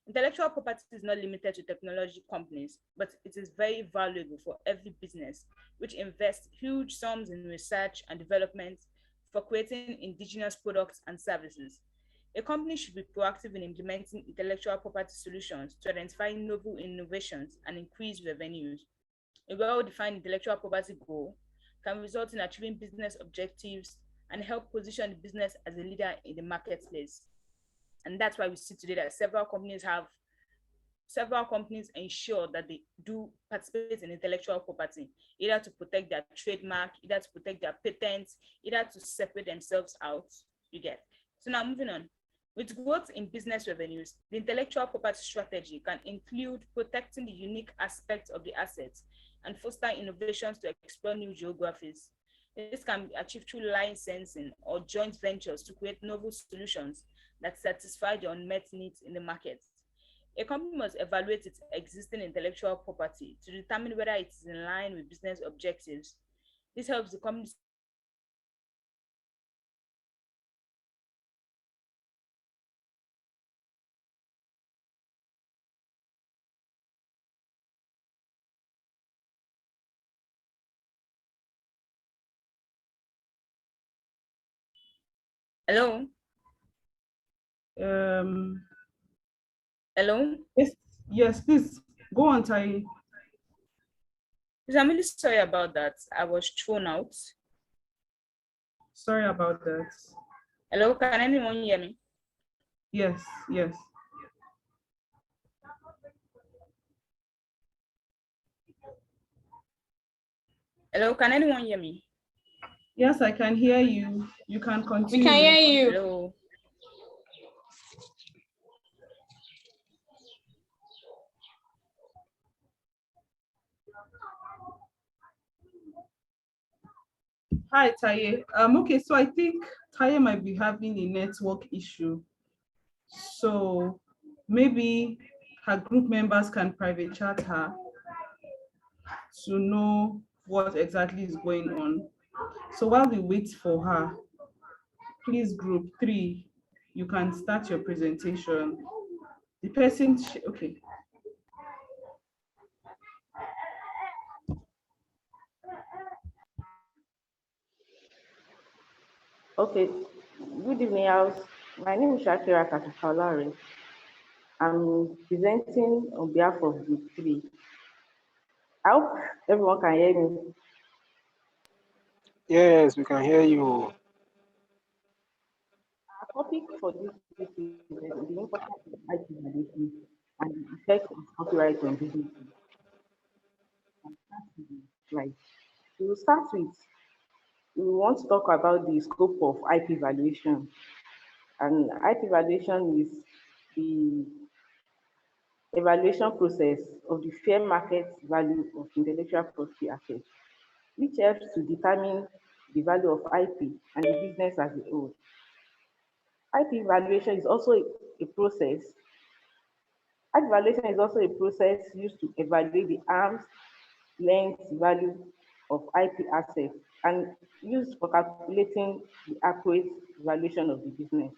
Intellectual property is not limited to technology companies, but it is very valuable for every business which invests huge sums in research and development for creating indigenous products and services. A company should be proactive in implementing intellectual property solutions to identify novel innovations and increase revenues. A well-defined intellectual property goal can result in achieving business objectives and help position the business as a leader in the marketplace. And that's why we see today that several companies ensure that they do participate in intellectual property, either to protect their trademark, either to protect their patents, either to separate themselves out. You get. So now moving on. With growth in business revenues, the intellectual property strategy can include protecting the unique aspects of the assets and foster innovations to explore new geographies. This can be achieved through licensing or joint ventures to create novel solutions that satisfy the unmet needs in the market. A company must evaluate its existing intellectual property to determine whether it is in line with business objectives. This helps the company Hello? Hello? Yes, please go on, Taye. I'm really sorry about that. I was thrown out. Sorry about that. Hello, can anyone hear me? Yes. Hello, can anyone hear me? Yes, I can hear you. You can continue. We can hear you. Hello. Hi, Taye. Okay, so I think Taye might be having a network issue. So maybe her group members can private chat her to know what exactly is going on. So while we wait for her, please group 3, you can start your presentation. The person, okay. Okay. Good evening, house. My name is Shakira Katakalari. I'm presenting on behalf of Group 3. I hope everyone can hear me. Yes, we can hear you. Our topic for this week is the importance of IP validation and the effect of copyright on businesses. Right. To start with, we want to talk about the scope of IP valuation. And IP valuation is the evaluation process of the fair market value of intellectual property assets, which helps to determine the value of IP and the business as a whole. IP valuation is also a process. IP valuation is also a process used to evaluate the arms learns the value of IP assets and used for calculating the accurate valuation of the business.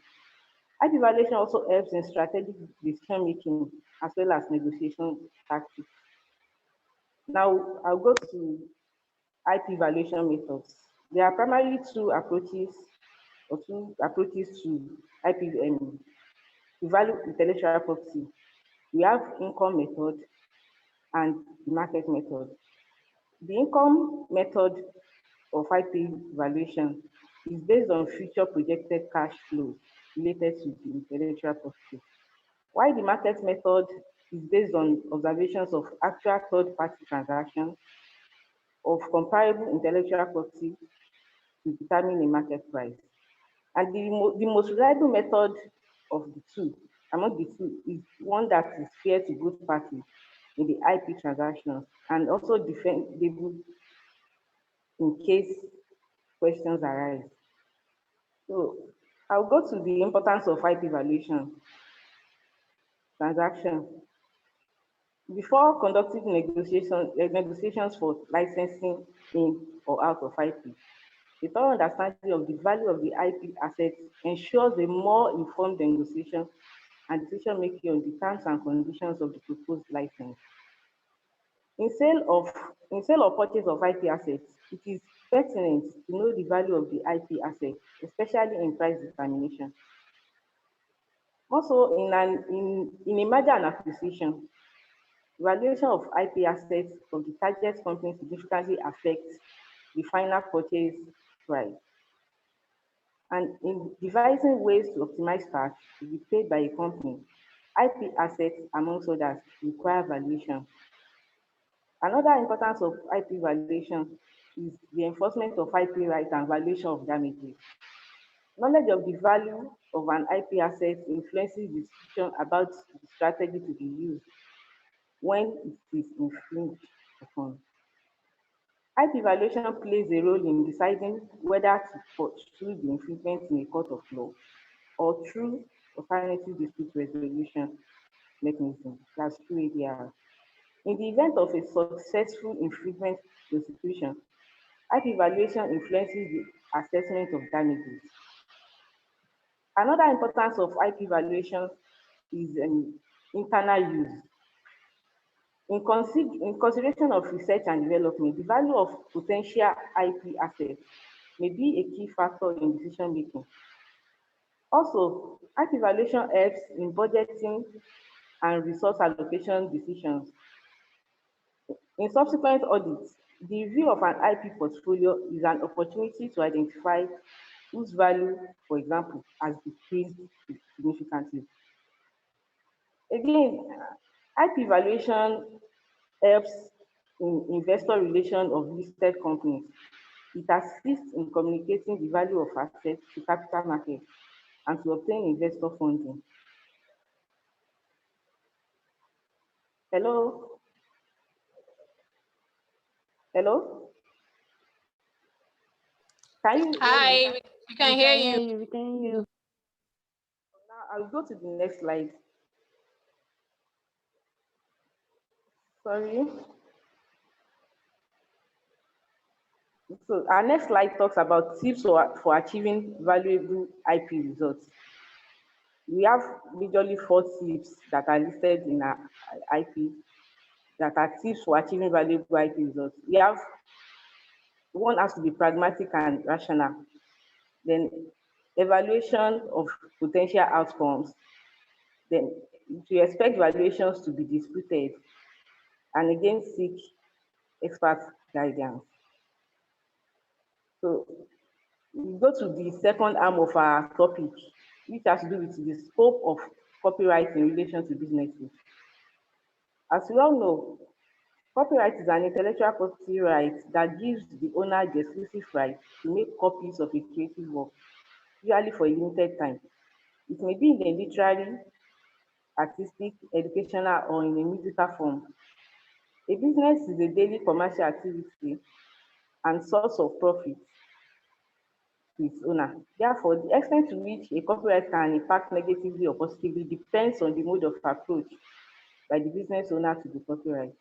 IP valuation also helps in strategic decision making as well as negotiation tactics. Now, I'll go to IP valuation methods. There are primarily two approaches to IP to value intellectual property. We have income method and the market method. The income method of IP valuation is based on future projected cash flows related to the intellectual property, while the market method is based on observations of actual third-party transactions of comparable intellectual property to determine a market price. And the most reliable method of the two, among the two, is one that is fair to both parties in the IP transactions and also defendable in case questions arise. So I'll go to the importance of IP valuation transaction. Before conducting negotiations for licensing in or out of IP, a thorough understanding of the value of the IP assets ensures a more informed negotiation and decision making on the terms and conditions of the proposed license. In sale or purchase of IP assets, it is pertinent to know the value of the IP asset, especially in price determination. Also, in a merger and acquisition, valuation of IP assets of the target company significantly affects the final purchase price. And in devising ways to optimize cash to be paid by a company, IP assets, amongst others, require valuation. Another importance of IP valuation is the enforcement of IP rights and valuation of damages. Knowledge of the value of an IP asset influences the decision about the strategy to be used when it is infringed upon. IP valuation plays a role in deciding whether to pursue the infringement in a court of law or through alternative dispute resolution mechanism, that's through ADR. In the event of a successful infringement prosecution, IP valuation influences the assessment of damages. Another importance of IP valuation is internal use. In consideration of research and development, the value of potential IP assets may be a key factor in decision making. Also, IP valuation helps in budgeting and resource allocation decisions. In subsequent audits, the review of an IP portfolio is an opportunity to identify whose value, for example, has decreased significantly. Again, IP valuation helps in investor relations of listed companies. It assists in communicating the value of assets to capital markets and to obtain investor funding. Hello? Hello? Can you Hi, hear me? we can hear you. We can hear you. Now I'll go to the next slide. Sorry. So our next slide talks about tips for achieving valuable IP results. We have majorly 4 tips that are listed in our IP that are tips for achieving valuable IP results. We have one has to be pragmatic and rational. Then evaluation of potential outcomes. Then to expect valuations to be disputed, and again seek expert guidance. So we go to the second arm of our topic, which has to do with the scope of copyright in relation to businesses. As we all know, copyright is an intellectual property right that gives the owner the exclusive right to make copies of a creative work, usually for a limited time. It may be in a literary, artistic, educational, or in a musical form. A business is a daily commercial activity and source of profit to its owner. Therefore, the extent to which a copyright can impact negatively or positively depends on the mode of approach by the business owner to the copyright.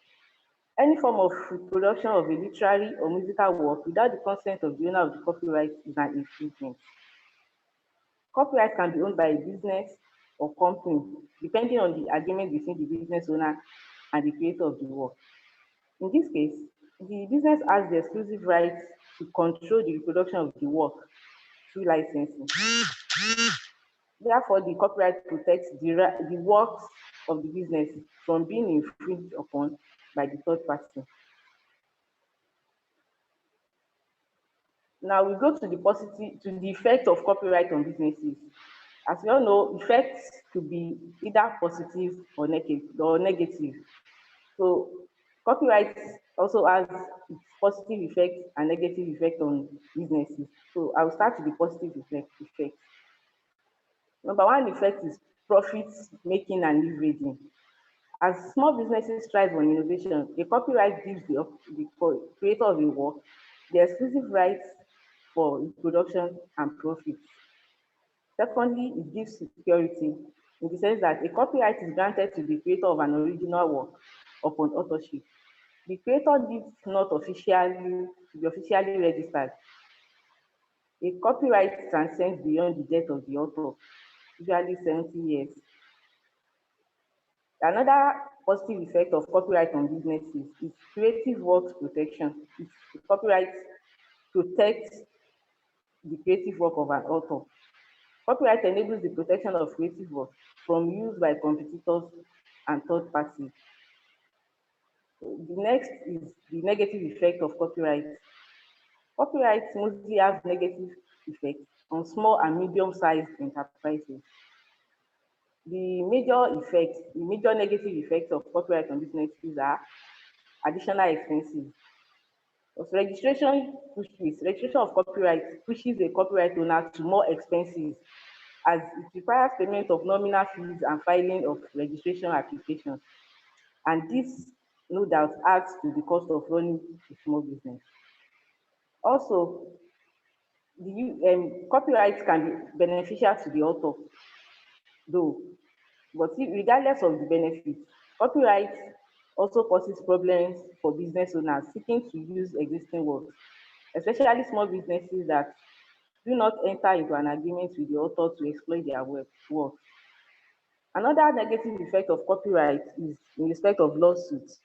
Any form of reproduction of a literary or musical work without the consent of the owner of the copyright is an infringement. Copyright can be owned by a business or company, depending on the agreement between the business owner and the creator of the work. In this case, the business has the exclusive right to control the reproduction of the work through licensing. Therefore, the copyright protects the works of the business from being infringed upon by the third party. Now we go to the effect of copyright on businesses. As we all know, effects could be either positive or negative. So copyright also has its positive effect and negative effect on businesses. So I will start with the positive effect. Number one effect is profit making and leveraging. As small businesses thrive on innovation, a copyright gives the creator of a work the exclusive rights for production and profit. Secondly, it gives security in the sense that a copyright is granted to the creator of an original work upon authorship. The creator needs not to be officially registered. A copyright transcends beyond the death of the author, usually 70 years. Another positive effect of copyright on businesses is creative works protection. Copyright protects the creative work of an author. Copyright enables the protection of creative work from use by competitors and third parties. The next is the negative effect of copyright. Copyright mostly has negative effects on small and medium-sized enterprises. The major negative effects of copyright on businesses are additional expenses. Registration of copyright pushes a copyright owner to more expenses as it requires payment of nominal fees and filing of registration applications. And this, no doubt, adds to the cost of running a small business. Also, the copyright can be beneficial to the author, though, but regardless of the benefits, copyright also causes problems for business owners seeking to use existing works, especially small businesses that do not enter into an agreement with the author to exploit their work. Another negative effect of copyright is in respect of lawsuits.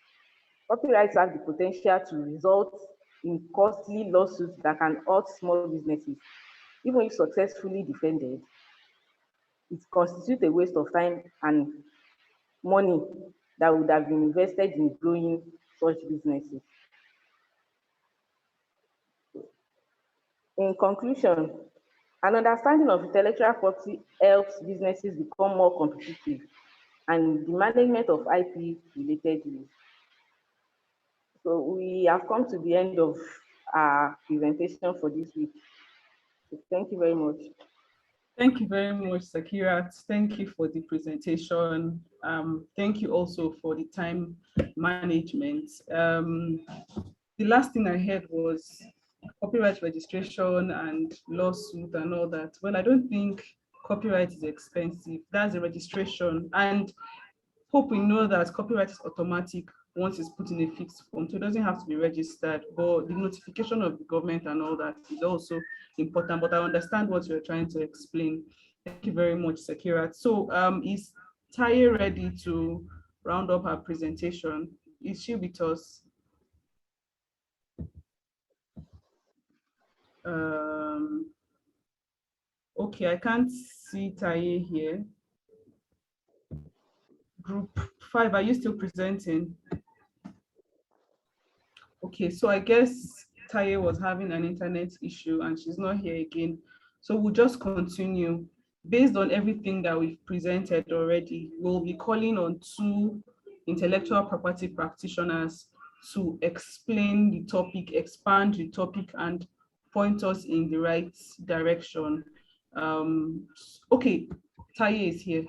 Copyrights have the potential to result in costly lawsuits that can hurt small businesses. Even if successfully defended, it constitutes a waste of time and money that would have been invested in growing such businesses. In conclusion, an understanding of intellectual property helps businesses become more competitive and the management of IP-related use. So we have come to the end of our presentation for this week. So thank you very much. Thank you very much, Sakirat. Thank you for the presentation. Thank you also for the time management. The last thing I heard was copyright registration and lawsuit and all that. Well, I don't think copyright is expensive. That's a registration. And hope we know that copyright is automatic once it's put in a fixed form, so it doesn't have to be registered, but the notification of the government and all that is also important, but I understand what you're trying to explain. Thank you very much, Sakirat. So is Taye ready to round up her presentation? Is she with us? Okay, I can't see Taye here. Group 5, are you still presenting? Okay, so I guess Taye was having an internet issue and she's not here again. So we'll just continue. Based on everything that we've presented already, we'll be calling on 2 intellectual property practitioners to explain the topic, expand the topic, and point us in the right direction. Okay, Taye is here.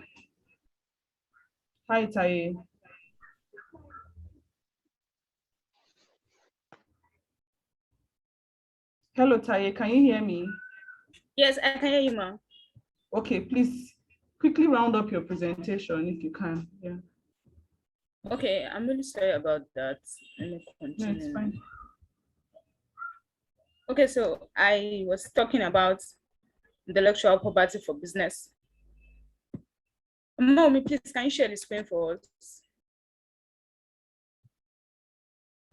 Hi, Taye. Hello, Taye, can you hear me? Yes, I can hear you, ma'am. Okay, please quickly round up your presentation if you can. Yeah. Okay, I'm really sorry about that. Let me No, continue. it's fine. Okay, so I was talking about intellectual property for business. Mommy, please, can you share the screen for us?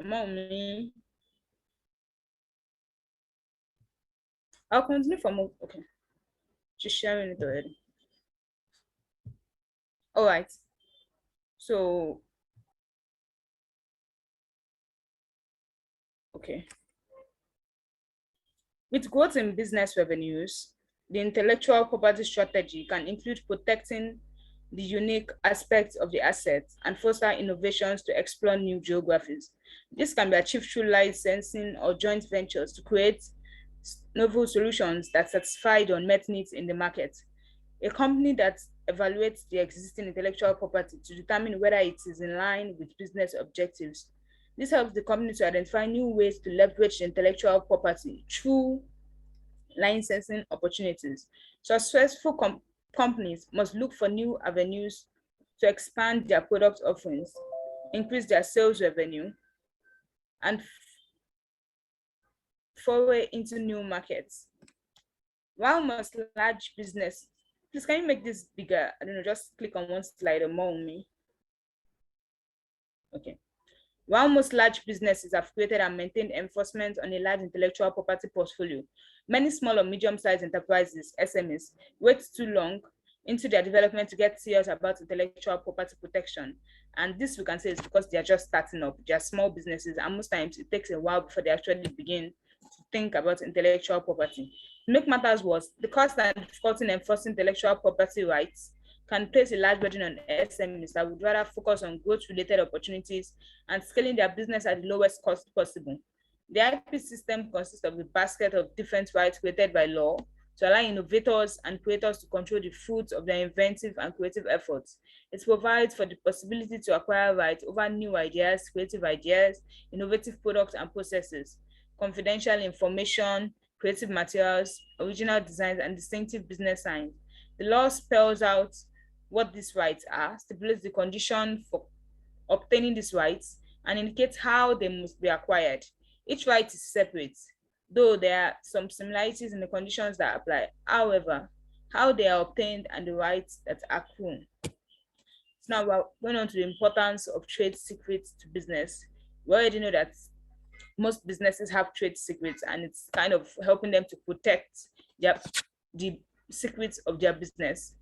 Mommy. I'll continue from, okay. She's sharing it already. All right. So, okay. With growth in business revenues, the intellectual property strategy can include protecting the unique aspects of the assets and foster innovations to explore new geographies. This can be achieved through licensing or joint ventures to create novel solutions that satisfy the unmet needs in the market. A company that evaluates the existing intellectual property to determine whether it is in line with business objectives. This helps the company to identify new ways to leverage the intellectual property through licensing opportunities. Successful companies must look for new avenues to expand their product offerings, increase their sales revenue, and foray into new markets. While most large business, please can you make this bigger? I don't know, just click on one slide or more on me. Okay. While most large businesses have created and maintained enforcement on a large intellectual property portfolio, many small or medium-sized enterprises, SMEs, wait too long into their development to get serious about intellectual property protection. And this we can say is because they are just starting up. They are small businesses, and most times it takes a while before they actually begin to think about intellectual property. To make matters worse, the cost and difficulty in enforcing intellectual property rights can place a large burden on SMEs that would rather focus on growth-related opportunities and scaling their business at the lowest cost possible. The IP system consists of a basket of different rights created by law to allow innovators and creators to control the fruits of their inventive and creative efforts. It provides for the possibility to acquire rights over new ideas, creative ideas, innovative products and processes, confidential information, creative materials, original designs, and distinctive business signs. The law spells out what these rights are, stipulates the condition for obtaining these rights, and indicates how they must be acquired. Each right is separate, though there are some similarities in the conditions that apply. However, how they are obtained and the rights that accrue. So now we're going on to the importance of trade secrets to business. We already know that most businesses have trade secrets, and it's kind of helping them to protect the secrets of their business.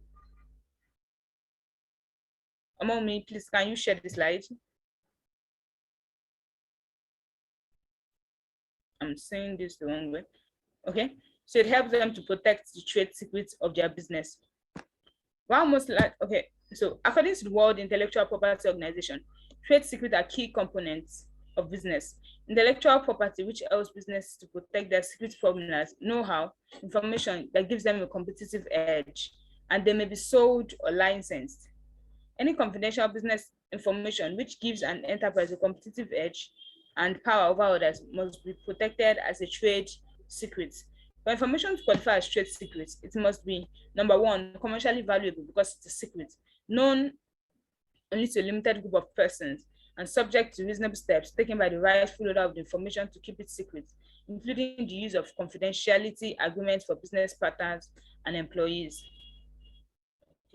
Among me, please, can you share the slide? I'm saying this the wrong way. Okay, so it helps them to protect the trade secrets of their business. While most okay, so according to the World Intellectual Property Organization, trade secrets are key components of business. Intellectual property, which allows businesses to protect their secret formulas, know-how, information that gives them a competitive edge, and they may be sold or licensed. Any confidential business information which gives an enterprise a competitive edge and power over others must be protected as a trade secret. For information to qualify as trade secrets, it must be, number one, commercially valuable because it's a secret, known only to a limited group of persons, and subject to reasonable steps taken by the rightful holder of the information to keep it secret, including the use of confidentiality agreements for business partners and employees.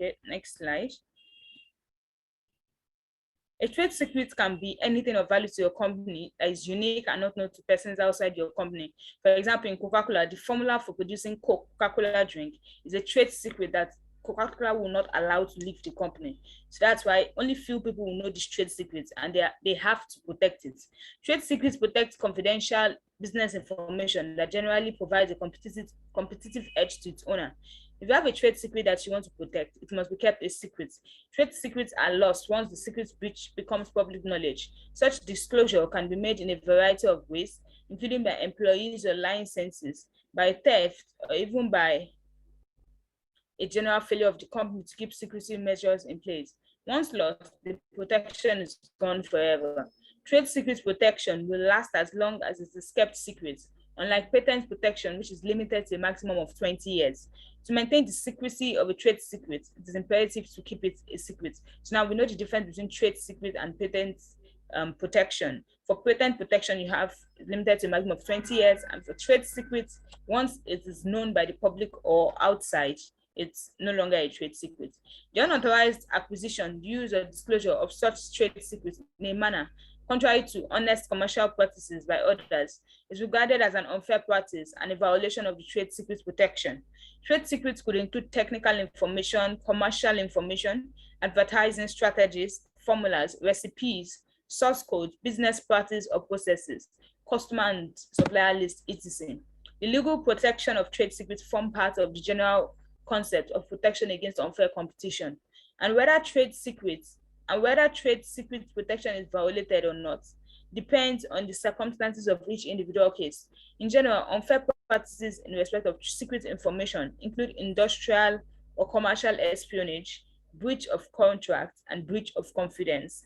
Okay, next slide. A trade secret can be anything of value to your company that is unique and not known to persons outside your company. For example, in Coca-Cola, the formula for producing Coca-Cola drink is a trade secret that Coca-Cola will not allow to leave the company. So that's why only few people will know this trade secret, and they have to protect it. Trade secrets protect confidential business information that generally provides a competitive edge to its owner. If you have a trade secret that you want to protect, it must be kept a secret. Trade secrets are lost once the secret breach becomes public knowledge. Such disclosure can be made in a variety of ways, including by employees or licenses, by theft, or even by a general failure of the company to keep secrecy measures in place. Once lost, the protection is gone forever. Trade secret protection will last as long as it is kept secret, unlike patent protection, which is limited to a maximum of 20 years. To maintain the secrecy of a trade secret, it is imperative to keep it a secret. So now we know the difference between trade secret and patent protection. For patent protection, you have limited to a maximum of 20 years, and for trade secrets, once it is known by the public or outside, it's no longer a trade secret. The unauthorized acquisition, use, or disclosure of such trade secrets in a manner contrary to honest commercial practices by others is regarded as an unfair practice and a violation of the trade secrets protection. Trade secrets could include technical information, commercial information, advertising strategies, formulas, recipes, source code, business practice or processes, customer and supplier list, etc. The legal protection of trade secrets form part of the general concept of protection against unfair competition. And whether trade secret protection is violated or not depends on the circumstances of each individual case. In general, unfair practices in respect of secret information include industrial or commercial espionage, breach of contract, and breach of confidence.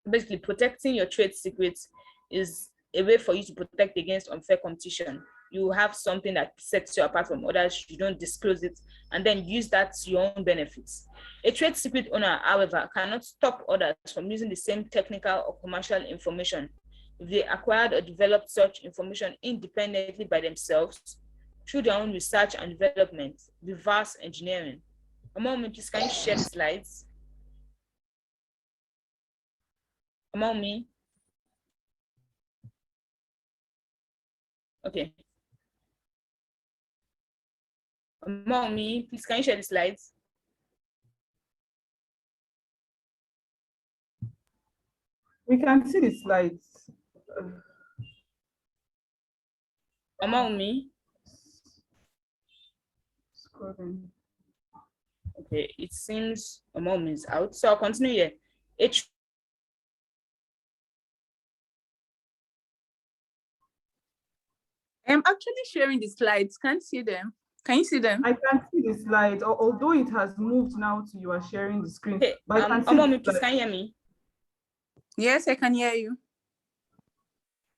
Basically, protecting your trade secrets is a way for you to protect against unfair competition. You have something that sets you apart from others, you don't disclose it, and then use that to your own benefits. A trade secret owner, however, cannot stop others from using the same technical or commercial information if they acquired or developed such information independently by themselves through their own research and development, reverse engineering. A moment, please, can you share the slides? Among me. Okay. Among me, please, can you share the slides? We can see the slides. Among me. Scrolling. Okay, it seems among me is out. So I'll continue here. I'm actually sharing the slides. Can't see them. Can you see them? I can see the slides, although it has moved now to you are sharing the screen. Okay, but I can see among me, please, can you hear me? Yes, I can hear you.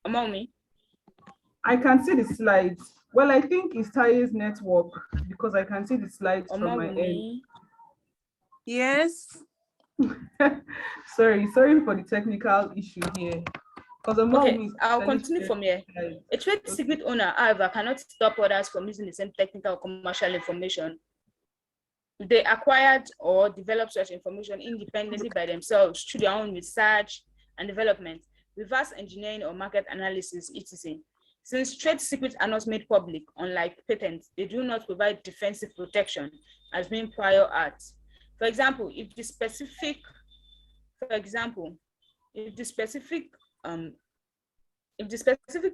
Among me. I can see the slides. Well, I think it's Taye's network because I can see the slides from my end. Yes. sorry for the technical issue here. Okay, I'll continue from here. A trade secret owner, however, cannot stop others from using the same technical or commercial information. If they acquired or developed such information independently by themselves through their own research and development, reverse engineering or market analysis, etc. Since trade secrets are not made public, unlike patents, they do not provide defensive protection as being prior art. For example, if the specific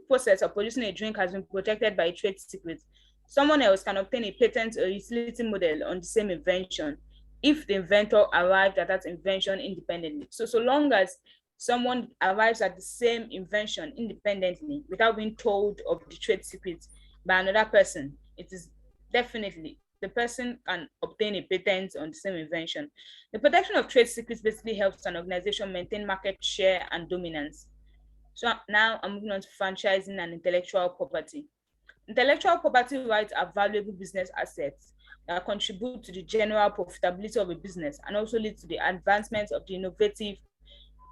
process of producing a drink has been protected by a trade secret, someone else can obtain a patent or utility model on the same invention if the inventor arrived at that invention independently. So long as someone arrives at the same invention independently without being told of the trade secret by another person, it is definitely the person can obtain a patent on the same invention. The protection of trade secrets basically helps an organization maintain market share and dominance. So now I'm moving on to franchising and intellectual property. Intellectual property rights are valuable business assets that contribute to the general profitability of a business and also lead to the advancement of the innovative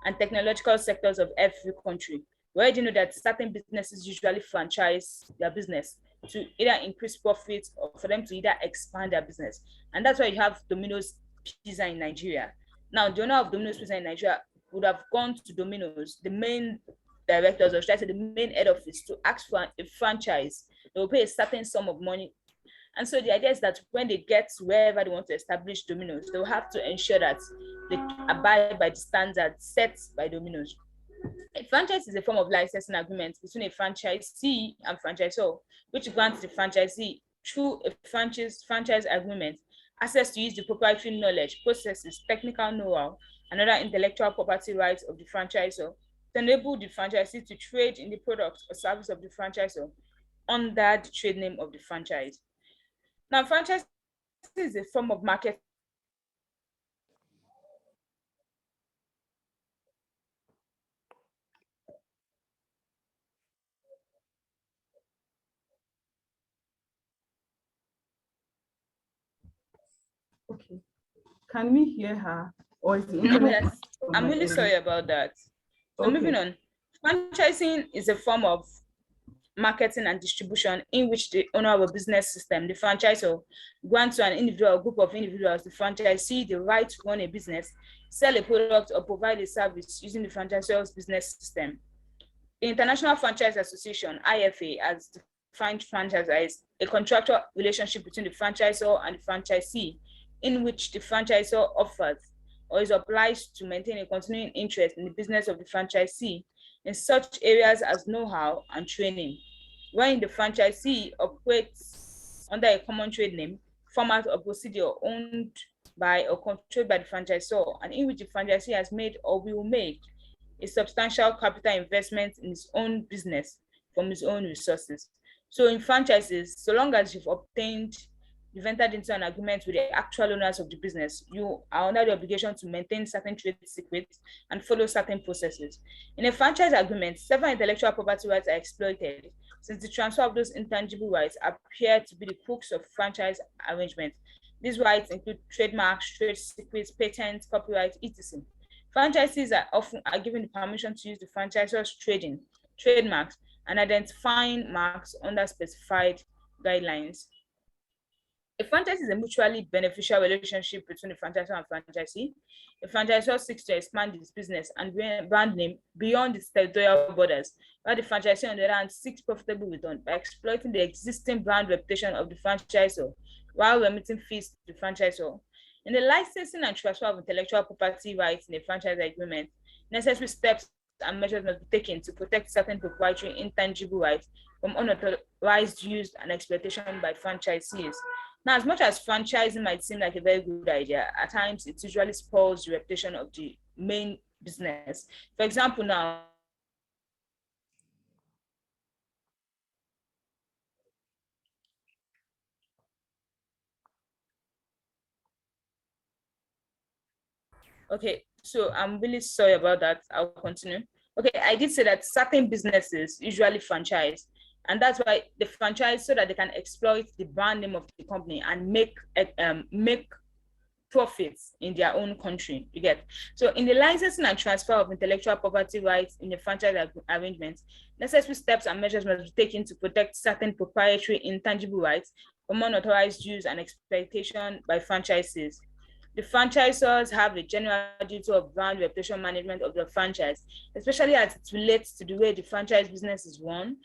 and technological sectors of every country. We already know that certain businesses usually franchise their business to either increase profits or for them to either expand their business. And that's why you have Domino's Pizza in Nigeria. Now, the owner of Domino's Pizza in Nigeria would have gone to Domino's, the main directors, or should I say the main head office, to ask for a franchise. They will pay a certain sum of money. And so the idea is that when they get to wherever they want to establish Domino's, they will have to ensure that they abide by the standards set by Domino's. A franchise is a form of licensing agreement between a franchisee and franchisor, which grants the franchisee through a franchise agreement access to use the proprietary knowledge, processes, technical know-how, and other intellectual property rights of the franchisor to enable the franchisee to trade in the product or service of the franchisor under the trade name of the franchise. Now, franchise is a form of market. Okay. Can we hear her? Or is the internet? Yes, I'm really sorry about that. So Okay. moving on. Franchising is a form of marketing and distribution in which the owner of a business system, the franchisor, grants to an individual or group of individuals, the franchisee, the right to run a business, sell a product, or provide a service using the franchisor's business system. The International Franchise Association, IFA, has defined franchise as a contractual relationship between the franchisor and the franchisee, in which the franchisor offers or is obliged to maintain a continuing interest in the business of the franchisee in such areas as know-how and training. When the franchisee operates under a common trade name, format, or procedure owned by or controlled by the franchisor, and in which the franchisee has made or will make a substantial capital investment in his own business from his own resources. So in franchises, so long as you've entered into an agreement with the actual owners of the business, you are under the obligation to maintain certain trade secrets and follow certain processes. In a franchise agreement, several intellectual property rights are exploited, since the transfer of those intangible rights appear to be the crux of franchise arrangement. These rights include trademarks, trade secrets, patents, copyright, etc. Franchisees are given the permission to use the franchisor's trademarks, and identifying marks under specified guidelines. A franchise is a mutually beneficial relationship between the franchisor and franchisee. The franchisor seeks to expand his business and brand name beyond its territorial borders, while the franchisee, on the other hand, seeks profitable return by exploiting the existing brand reputation of the franchisor while remitting fees to the franchisor. In the licensing and transfer of intellectual property rights in a franchise agreement, necessary steps and measures must be taken to protect certain proprietary intangible rights from unauthorized use and exploitation by franchisees. Now, as much as franchising might seem like a very good idea, at times it usually spoils the reputation of the main business. For example, now, okay, so I'm really sorry about that. I'll continue. Okay, I did say that certain businesses usually franchise, and that's why the franchise, so that they can exploit the brand name of the company and make profits in their own country. You get. So in the licensing and transfer of intellectual property rights in the franchise arrangement, necessary steps and measures must be taken to protect certain proprietary intangible rights from unauthorized use and exploitation by franchises. The franchisors have a general duty of brand reputation management of the franchise, especially as it relates to the way the franchise business is run.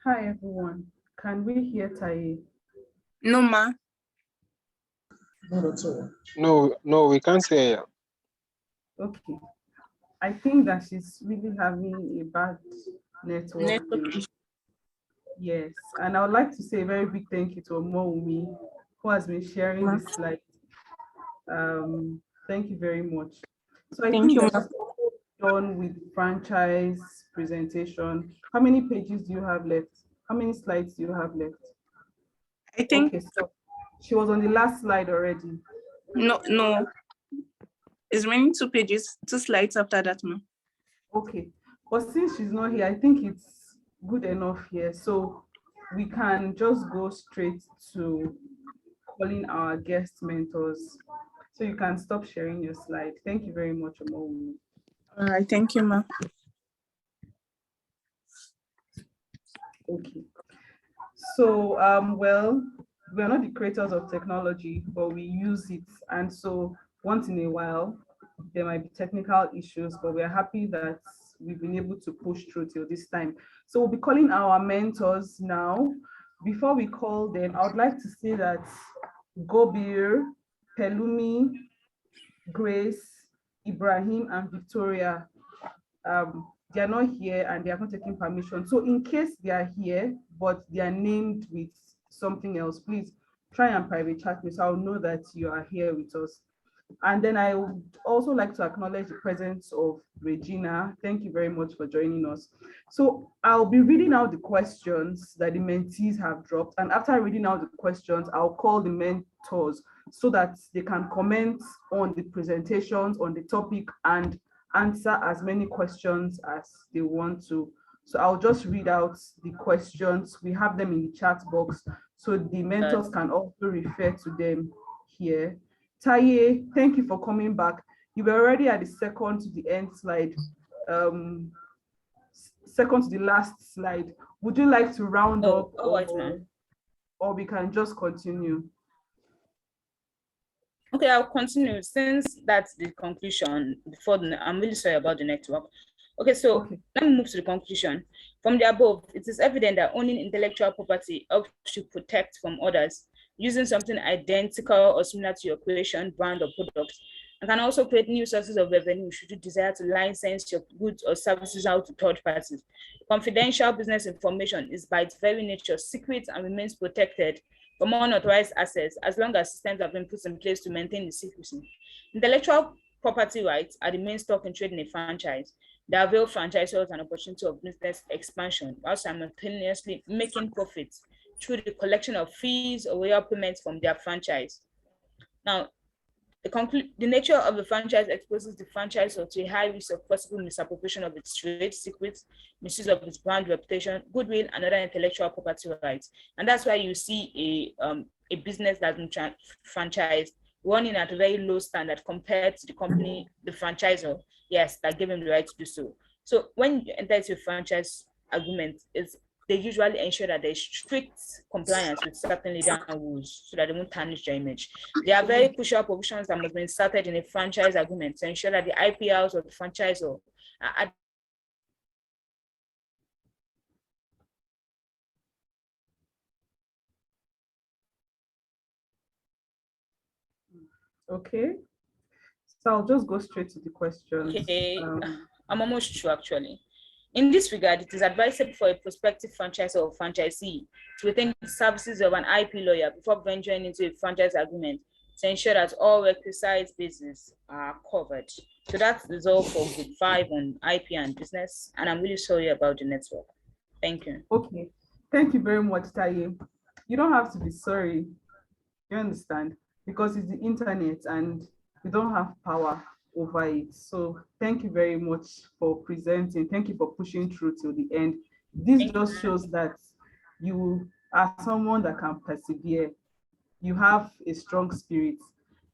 Hi, everyone. Can we hear Taye? No, ma. No, we can't say yeah. Okay. I think that she's really having a bad network. Yes, and I would like to say a very big thank you to Omoumi, who has been sharing this slide. Thank you very much. So I think that's done with franchise presentation. How many pages do you have left? How many slides do you have left? I think okay, so she was on the last slide already. no. It's remaining 2 pages, 2 slides after that, ma. Okay, but since she's not here, I think it's good enough here. So we can just go straight to calling our guest mentors. So you can stop sharing your slide. Thank you very much, Omowu. All right, thank you, ma. Okay. So, well, we are not the creators of technology, but we use it. And so once in a while, there might be technical issues, but we're happy that we've been able to push through till this time. So we'll be calling our mentors now. Before we call them, I would like to say that Gobir, Pelumi, Grace, Ibrahim, and Victoria, they are not here and they are not taking permission. So in case they are here, but they are named with something else, please try and private chat me so I'll know that you are here with us. And then I would also like to acknowledge the presence of Regina. Thank you very much for joining us. So I'll be reading out the questions that the mentees have dropped. And after reading out the questions, I'll call the mentors so that they can comment on the presentations, on the topic, and answer as many questions as they want to. So I'll just read out the questions. We have them in the chat box, so the mentors can also refer to them here. Taye, thank you for coming back. You were already at the second to the end slide, second to the last slide. Would you like to round up, or we can just continue? Okay, I'll continue since that's the conclusion. I'm really sorry about the network. Okay, so let me move to the conclusion. From the above, it is evident that owning intellectual property helps you protect from others using something identical or similar to your creation, brand, or product, and can also create new sources of revenue should you desire to license your goods or services out to third parties. Confidential business information is by its very nature secret and remains protected from unauthorized access as long as systems have been put in place to maintain the secrecy. Intellectual property rights are the main stock in trade in a franchise. They avail franchisors an opportunity of business expansion while simultaneously making profits through the collection of fees or royal payments from their franchise. Now, the nature of the franchise exposes the franchisor to a high risk of possible misappropriation of its trade secrets, misuse of its brand reputation, goodwill, and other intellectual property rights. And that's why you see a business that's been franchised running at a very low standard compared to the company, the franchisor, yes, that gave him the right to do so. So when you enter into a franchise agreement, they usually ensure that there's strict compliance with certain legal rules so that they won't tarnish their image. There are very crucial provisions that must be inserted in a franchise agreement to ensure that the IPRs of the franchisor are okay. So I'll just go straight to the questions. Okay, I'm almost sure actually. In this regard, it is advisable for a prospective franchisor or franchisee to retain the services of an IP lawyer before venturing into a franchise agreement to ensure that all requisite bases are covered. So that is all for Group 5 on IP and business, and I'm really sorry about the network. Thank you. Okay, thank you very much, Taye. You don't have to be sorry, you understand, because it's the internet and we don't have power over it. So thank you very much for presenting. Thank you for pushing through till the end. This just shows that you are someone that can persevere. You have a strong spirit.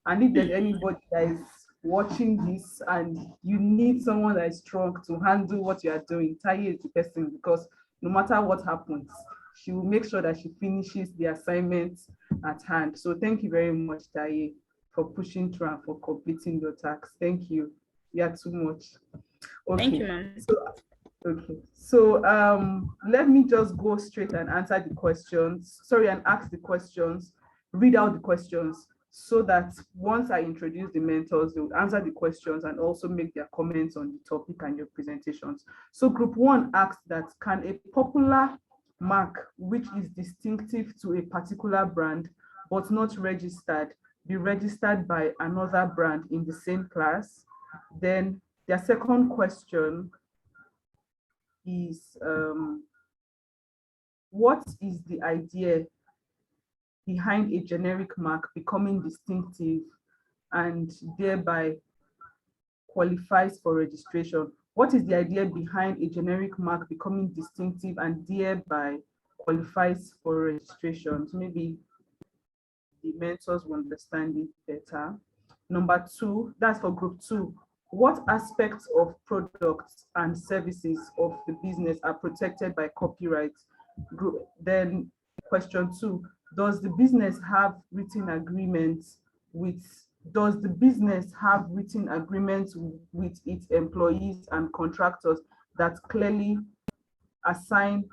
And if there's anybody that is watching this and you need someone that is strong to handle what you are doing, Taye is the person, because no matter what happens, she will make sure that she finishes the assignment at hand. So thank you very much, Taye, for pushing through and for completing your task. Thank you. You are too much. Okay. Thank you, ma'am. So let me just go straight and answer the questions. Sorry, and ask the questions, read out the questions, so that once I introduce the mentors, they will answer the questions and also make their comments on the topic and your presentations. So Group 1 asks that, can a popular mark which is distinctive to a particular brand but not registered be registered by another brand in the same class? Then their second question is, what is the idea behind a generic mark becoming distinctive and thereby qualifies for registration? What is the idea behind a generic mark becoming distinctive and thereby qualifies for registration? So maybe the mentors will understand it better. Number 2, that's for Group 2. What aspects of products and services of the business are protected with its employees and contractors that clearly assign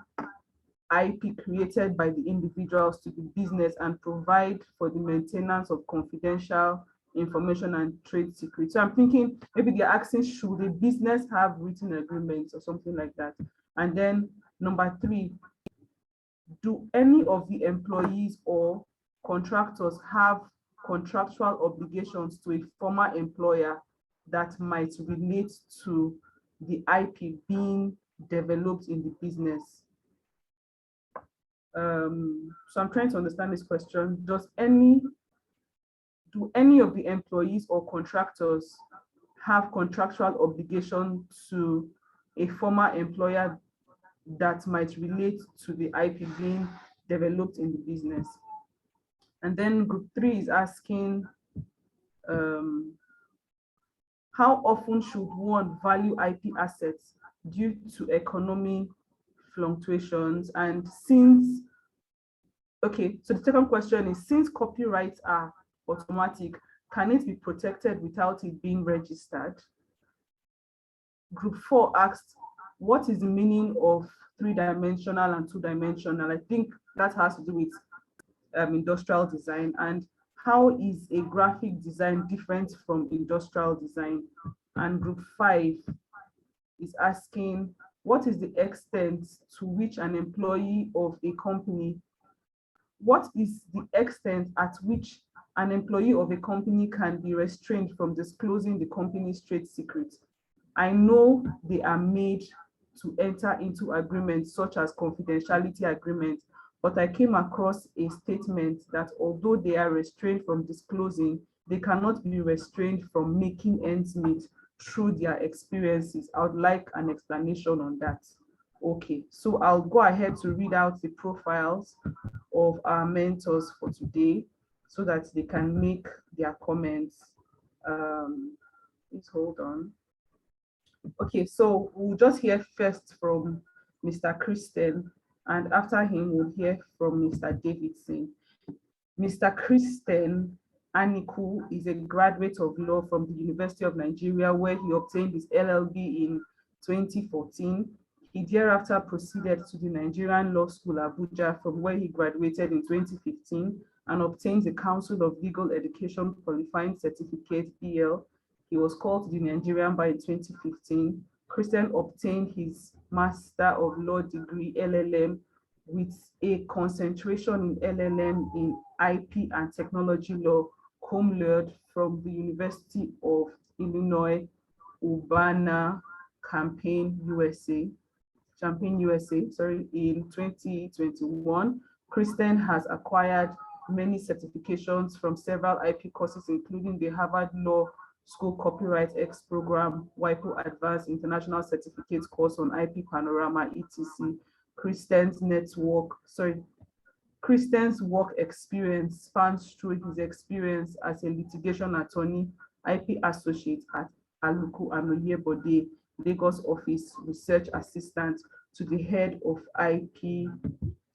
IP created by the individuals to the business and provide for the maintenance of confidential information and trade secrets? So I'm thinking maybe they're asking, should a business have written agreements or something like that? And then number 3, do any of the employees or contractors have contractual obligations to a former employer that might relate to the IP being developed in the business. So I'm trying to understand this question. Do any of the employees or contractors have contractual obligation to a former employer that might relate to the IP being developed in the business? And then group 3 is asking, how often should one value IP assets due to economic fluctuations? And since, okay, so the second question is, since copyrights are automatic, can it be protected without it being registered? Group 4 asked, what is the meaning of 3-dimensional and 2-dimensional? I think that has to do with industrial design. And how is a graphic design different from industrial design? And group 5 is asking, what is the extent to which an employee of a company, what is the extent at which an employee of a company can be restrained from disclosing the company's trade secrets? I know they are made to enter into agreements such as confidentiality agreements, but I came across a statement that although they are restrained from disclosing, they cannot be restrained from making ends meet through their experiences. I would like an explanation on that. Okay, so I'll go ahead to read out the profiles of our mentors for today so that they can make their comments. Please hold on. Okay, so we'll just hear first from Mr. Christian, and after him, we'll hear from Mr. Davidson. Mr. Christian Aniku is a graduate of law from the University of Nigeria, where he obtained his LLB in 2014. He thereafter proceeded to the Nigerian Law School, Abuja, from where he graduated in 2015 and obtained the Council of Legal Education Qualifying Certificate, EL. He was called to the Nigerian Bar in 2015. Christian obtained his Master of Law degree, LLM, with a concentration in LLM in IP and Technology Law, cum laude from the University of Illinois, Urbana-Champaign, USA, in 2021. Christian has acquired many certifications from several IP courses, including the Harvard Law School Copyright X program, WIPO Advanced International Certificate course on IP Panorama, etc. Christian's work experience spans through his experience as a litigation attorney, IP associate at Aluku Anoyebode Lagos office, research assistant to the head of IP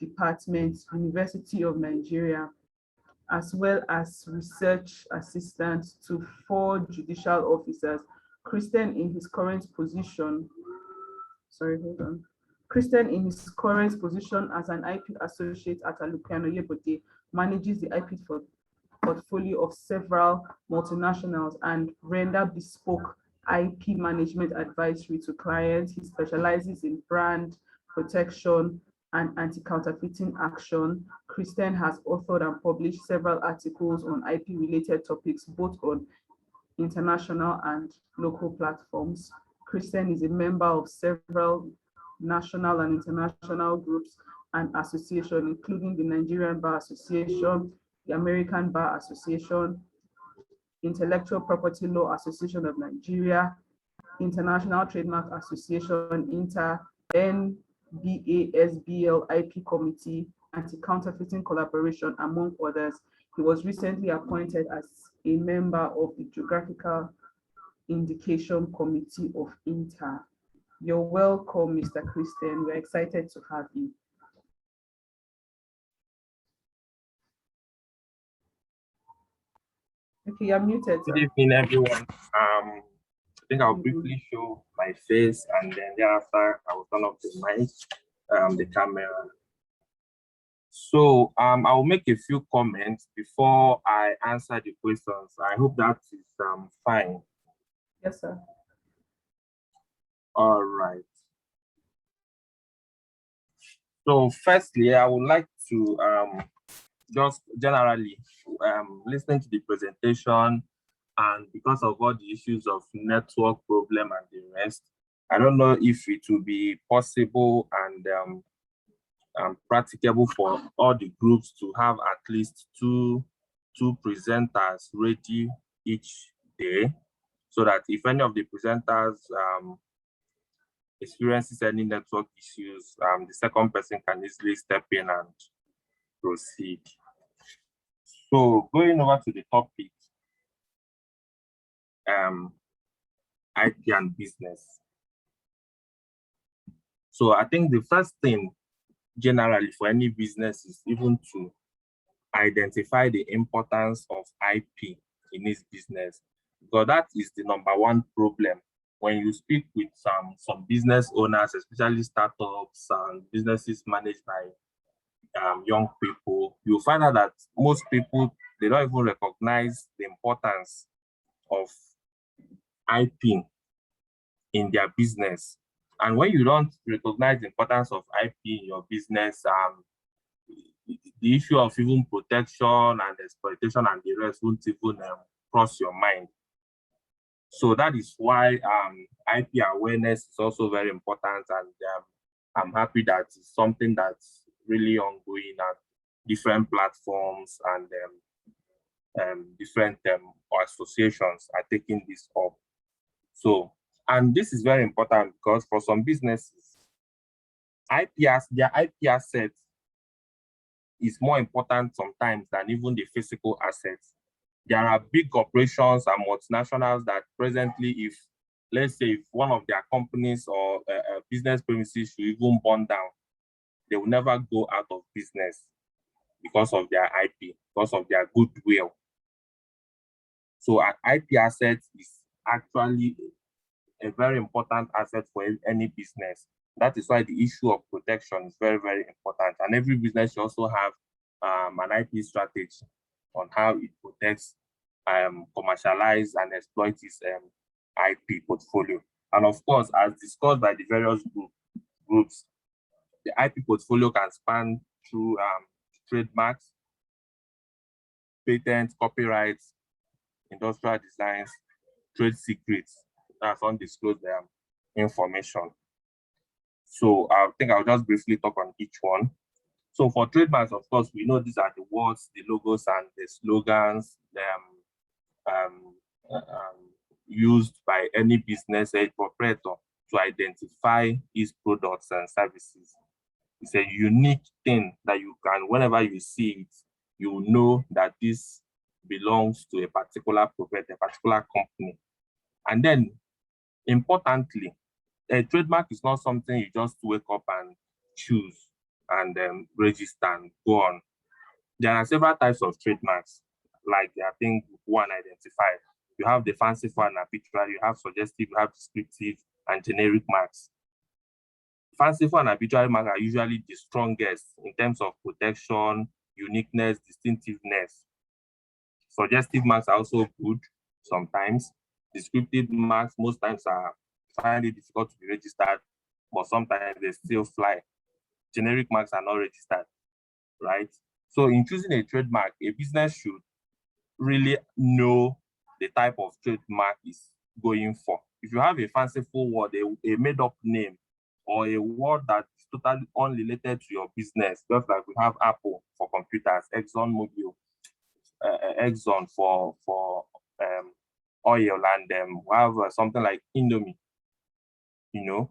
department, University of Nigeria, as well as research assistant to 4 judicial officers. Christian in his current position, Christian in his current position as an IP associate at Aluku Anoyebode manages the IP portfolio of several multinationals and render bespoke IP management advisory to clients. He specializes in brand protection and anti-counterfeiting action. Christian has authored and published several articles on IP-related topics, both on international and local platforms. Christian is a member of several national and international groups and associations, including the Nigerian Bar Association, the American Bar Association, Intellectual Property Law Association of Nigeria, International Trademark Association, Inter, NBASBL IP Committee, Anti-Counterfeiting Collaboration, among others. He was recently appointed as a member of the Geographical Indication Committee of Inter. You're welcome, Mr. Christian. We're excited to have you. Okay, you're muted. Good evening, everyone. I think I'll briefly show my face, and then thereafter I will turn off the mic, the camera. So I'll make a few comments before I answer the questions. I hope that is fine. Yes, sir. All right. So firstly, I would like to just generally, listening to the presentation, and because of all the issues of network problem and the rest, I don't know if it will be possible and practicable for all the groups to have at least two presenters ready each day, so that if any of the presenters experiences any network issues, the second person can easily step in and proceed. So going over to the topic, IP and business. So I think the first thing generally for any business is even to identify the importance of IP in its business, because that is the number one problem. When you speak with some business owners, especially startups and businesses managed by young people, you'll find out that most people, they don't even recognize the importance of IP in their business. And when you don't recognize the importance of IP in your business, the issue of even protection and exploitation and the rest won't even cross your mind. So that is why IP awareness is also very important, and I'm happy that it's something that's really ongoing at different platforms, and different associations are taking this up. So, and this is very important because for some businesses, their IP assets is more important sometimes than even the physical assets. There are big corporations and multinationals that presently, if let's say if one of their companies or business premises should even burn down, they will never go out of business because of their IP, because of their goodwill. So an IP asset is actually a very important asset for any business. That is why the issue of protection is very, very important. And every business should also have an IP strategy on how it protects, commercialize, and exploit its IP portfolio. And of course, as discussed by the various groups, the IP portfolio can span through trademarks, patents, copyrights, industrial designs, trade secrets, that's undisclosed information. So I think I'll just briefly talk on each one. So for trademarks, of course, we know these are the words, the logos, and the slogans used by any business operator to identify its products and services. It's a unique thing that you can, whenever you see it, you know that this belongs to a particular provider, a particular company. And then, importantly, a trademark is not something you just wake up and choose and register and go on. There are several types of trademarks, like I think one identified. You have the fanciful and arbitrary, you have suggestive, you have descriptive, and generic marks. Fanciful and arbitrary marks are usually the strongest in terms of protection, uniqueness, distinctiveness. Suggestive marks are also good sometimes. Descriptive marks most times are find it difficult to be registered, but sometimes they still fly. Generic marks are not registered, right? So in choosing a trademark, a business should really know the type of trademark is going for. If you have a fanciful word, a made-up name, or a word that is totally unrelated to your business, just like we have Apple for computers, ExxonMobil, Exxon for oil, and we have something like Indomie, you know,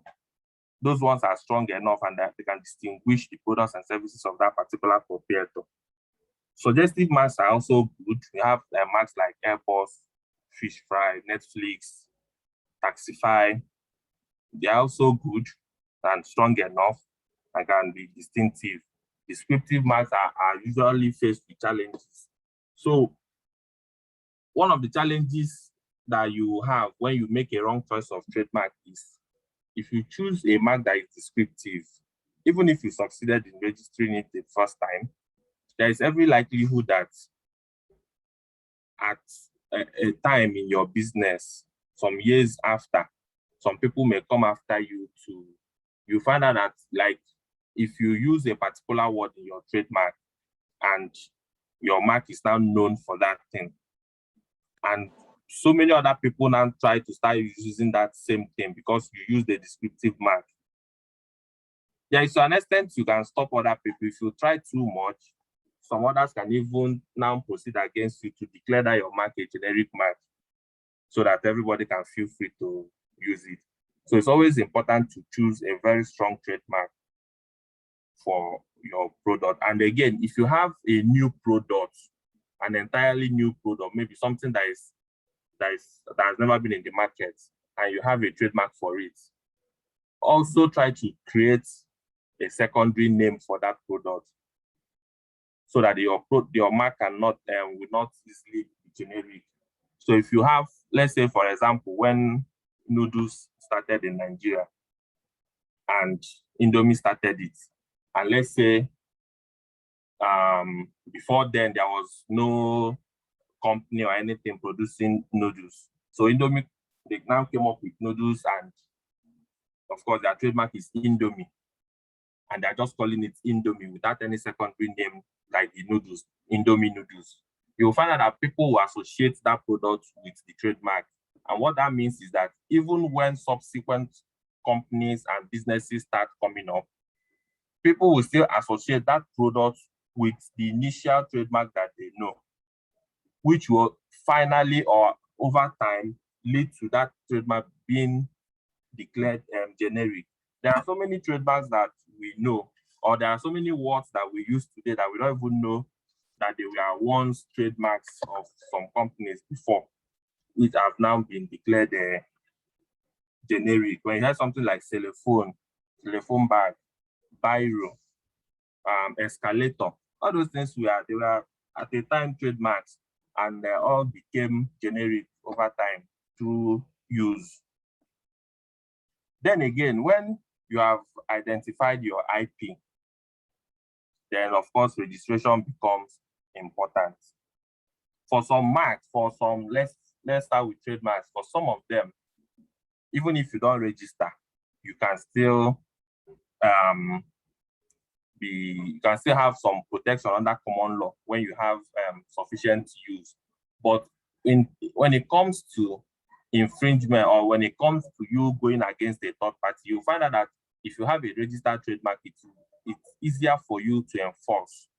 those ones are strong enough and that they can distinguish the products and services of that particular proprietor. Suggestive marks are also good. We have marks like Airbus, Fish Fry, Netflix, Taxify. They are also good and strong enough and can be distinctive. Descriptive marks are usually faced with challenges. So one of the challenges that you have when you make a wrong choice of trademark is if you choose a mark that is descriptive, even if you succeeded in registering it the first time, there is every likelihood that at a time in your business, some years after, some people may come after you you find out that, like, if you use a particular word in your trademark and your mark is now known for that thing. And so many other people now try to start using that same thing because you use the descriptive mark. Yeah, to an extent, you can stop other people. If you try too much, some others can even now proceed against you to declare that your mark a generic mark so that everybody can feel free to use it. So it's always important to choose a very strong trademark for your product. And again, if you have a new product, an entirely new product, maybe something that has never been in the market, and you have a trademark for it, also try to create a secondary name for that product so that your mark cannot will not easily be generic. So if you have, let's say, for example, when noodles started in Nigeria and Indomie started it, and let's say before then there was no company or anything producing noodles. So Indomie, they now came up with noodles, and of course their trademark is Indomie, and they're just calling it Indomie without any secondary name like the noodles, Indomie noodles. You'll find out that people will associate that product with the trademark. And what that means is that even when subsequent companies and businesses start coming up, people will still associate that product with the initial trademark that they know, which will finally or over time lead to that trademark being declared generic. There are so many trademarks that we know, or there are so many words that we use today that we don't even know that they were once trademarks of some companies before, which have now been declared generic. When you have something like telephone bag, biro, escalator, all those things they were at the time trademarks, and they all became generic over time through use. Then again, when you have identified your IP, then of course registration becomes important. For some marks, let's start with trademarks. For some of them, even if you don't register, you can still have some protection under common law when you have sufficient use. But when it comes to infringement, or when it comes to you going against a third party, you find out that if you have a registered trademark, it's easier for you to enforce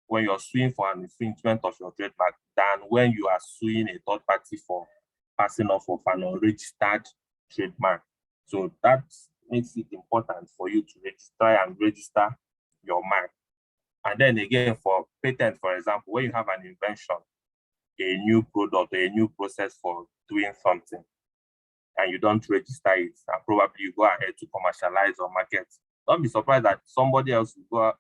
when you're suing for an infringement of your trademark than when you are suing a third party for passing off of an unregistered trademark. So that makes it important for you to try and register your mark. And then again, for patent, for example, when you have an invention, a new product, a new process for doing something, and you don't register it, and probably you go ahead to commercialize or market, don't be surprised that somebody else will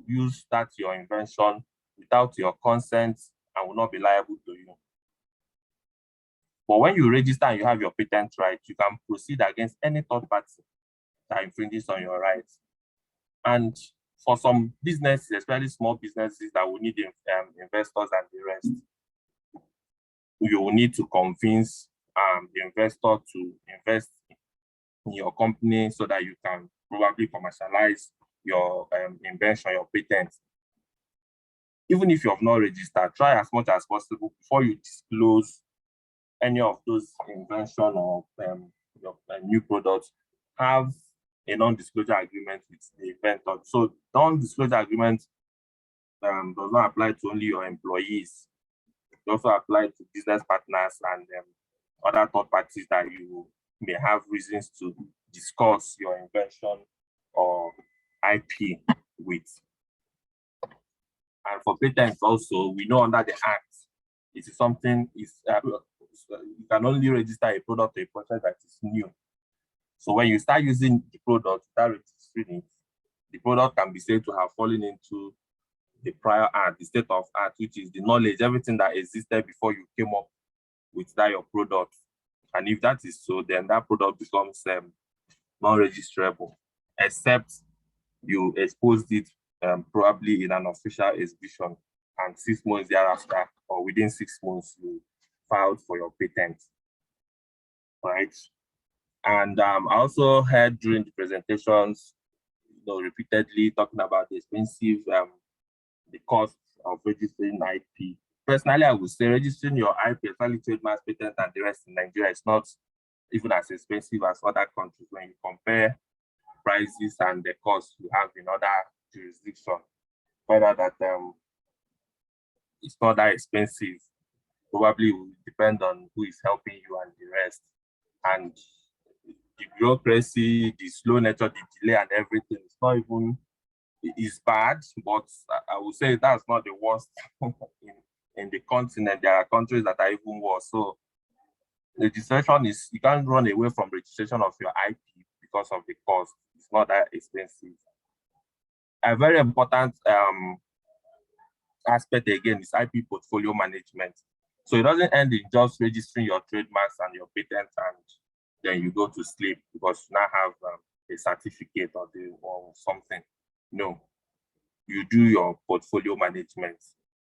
use that your invention without your consent and will not be liable to you. But when you register and you have your patent right, you can proceed against any third party that infringes on your rights. And for some businesses, especially small businesses that will need investors and the rest, you will need to convince the investor to invest in your company so that you can probably commercialize your invention, your patent. Even if you have not registered, try as much as possible before you disclose any of those invention or your new products, have a non-disclosure agreement with the inventor. So non-disclosure agreement does not apply to only your employees. It also applies to business partners and other third parties that you may have reasons to discuss your invention or IP with. And for patents also, we know under the Act, it is something, you can only register a product or a process that is new. So when you start using the product without registering it, the product can be said to have fallen into the prior art, the state of art, which is the knowledge, everything that existed before you came up with that your product. And if that is so, then that product becomes non-registrable, except you exposed it probably in an official exhibition, and 6 months thereafter, or within 6 months, you filed for your patent, right? And I also heard during the presentations, repeatedly talking about the expensive, the cost of registering IP. Personally, I would say registering your IP, especially trademarks, patents, and the rest in Nigeria is not even as expensive as other countries when you compare prices and the costs you have in other jurisdictions. Whether that it's not that expensive, probably will depend on who is helping you and the rest. And the bureaucracy, the slow nature, the delay and everything, it's not even, it's bad, but I would say that's not the worst in the continent. There are countries that are even worse. So registration is, you can't run away from registration of your IP because of the cost. It's not that expensive. A very important aspect again is IP portfolio management. So it doesn't end in just registering your trademarks and your patents and then you go to sleep because you now have a certificate or something. No, you do your portfolio management.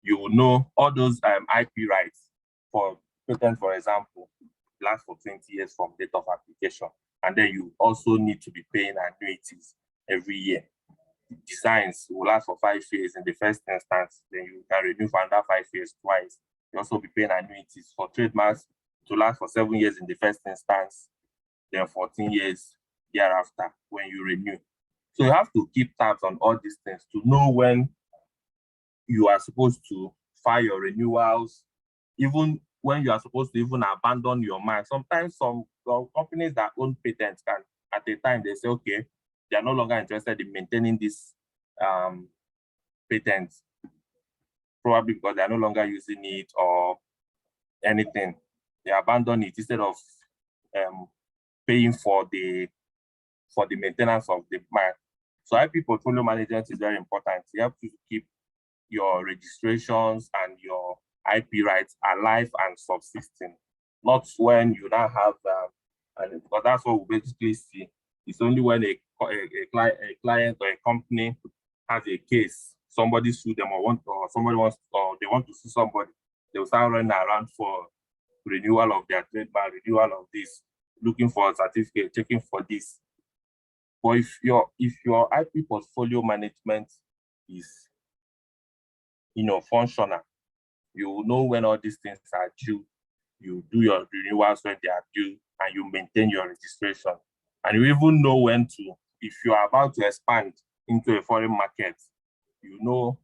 You will know all those IP rights for patent, for example, last for 20 years from date of application. And then you also need to be paying annuities every year. Designs will last for 5 years in the first instance, then you can renew for another 5 years twice. You also be paying annuities for trademarks to last for 7 years in the first instance, then 14 years thereafter when you renew. So you have to keep tabs on all these things to know when you are supposed to file your renewals, even when you are supposed to even abandon your mark. Sometimes some companies that own patents can, at the time, they say, okay, they are no longer interested in maintaining this patent, probably because they are no longer using it or anything. They abandon it instead of paying for the maintenance of the mark. So IP portfolio management is very important. You have to keep your registrations and your IP rights alive and subsisting, not when you now have, and because that's what we basically see. It's only when a client or a company has a case, somebody sue them or they want to sue somebody, they'll start running around for renewal of their trademark, renewal of this, looking for a certificate, checking for this. But if your IP portfolio management is, functional, you will know when all these things are due. You do your renewals when they are due, and you maintain your registration. And you even know when to, if you are about to expand into a foreign market, you know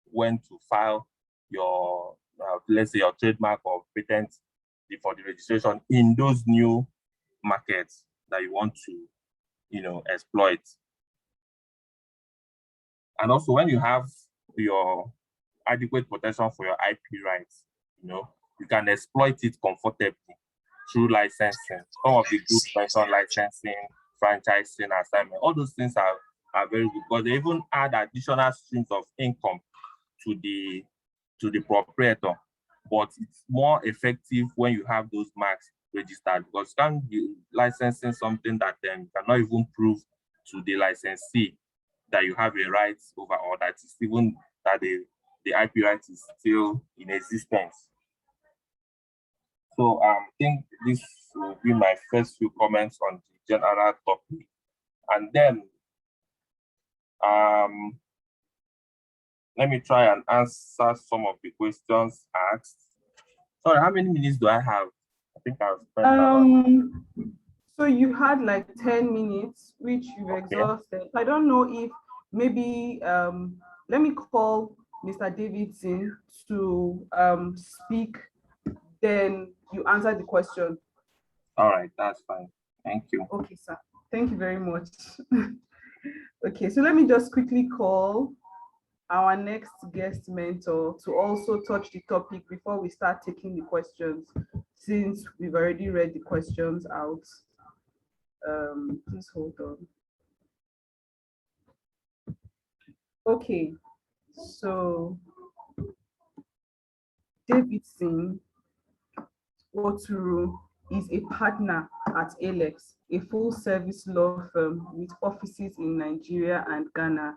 when to file your, let's say your trademark or patent for the registration in those new markets that you want to, exploit. And also when you have your adequate protection for your IP rights, you can exploit it comfortably through licensing. Some of the groups mention licensing, franchising, assignment. All those things are very good because they even add additional streams of income to the proprietor. But it's more effective when you have those marks registered, because you can't be licensing something that then you cannot even prove to the licensee that you have a right over, or that is even that the IP right is still in existence. So I think this will be my first few comments on the general topic. And then let me try and answer some of the questions asked. Sorry, how many minutes do I have? I think I've spent around. So you had like 10 minutes, which you've exhausted. I don't know if maybe, let me call Mr. Davidson to speak, then you answer the question. All right, that's fine. Thank you. Okay, sir. Thank you very much. Okay, so let me just quickly call our next guest mentor to also touch the topic before we start taking the questions, since we've already read the questions out. Please hold on. Okay, so Davidson Oturu is a partner at Alex, a full-service law firm with offices in Nigeria and Ghana,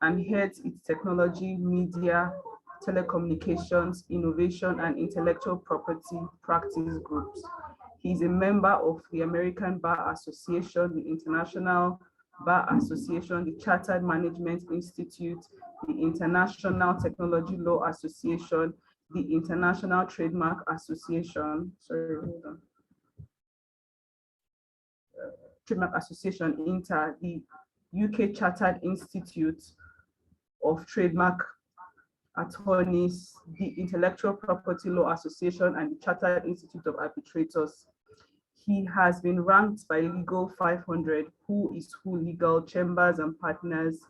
and heads its technology, media, telecommunications, innovation, and intellectual property practice groups. He is a member of the American Bar Association, the International Bar Association, the Chartered Management Institute, the International Technology Law Association, the International Trademark Association, Trademark Association, Inter, the UK Chartered Institute of Trademark Attorneys, the Intellectual Property Law Association, and the Chartered Institute of Arbitrators. He has been ranked by Legal 500, Who is Who Legal, Chambers and Partners,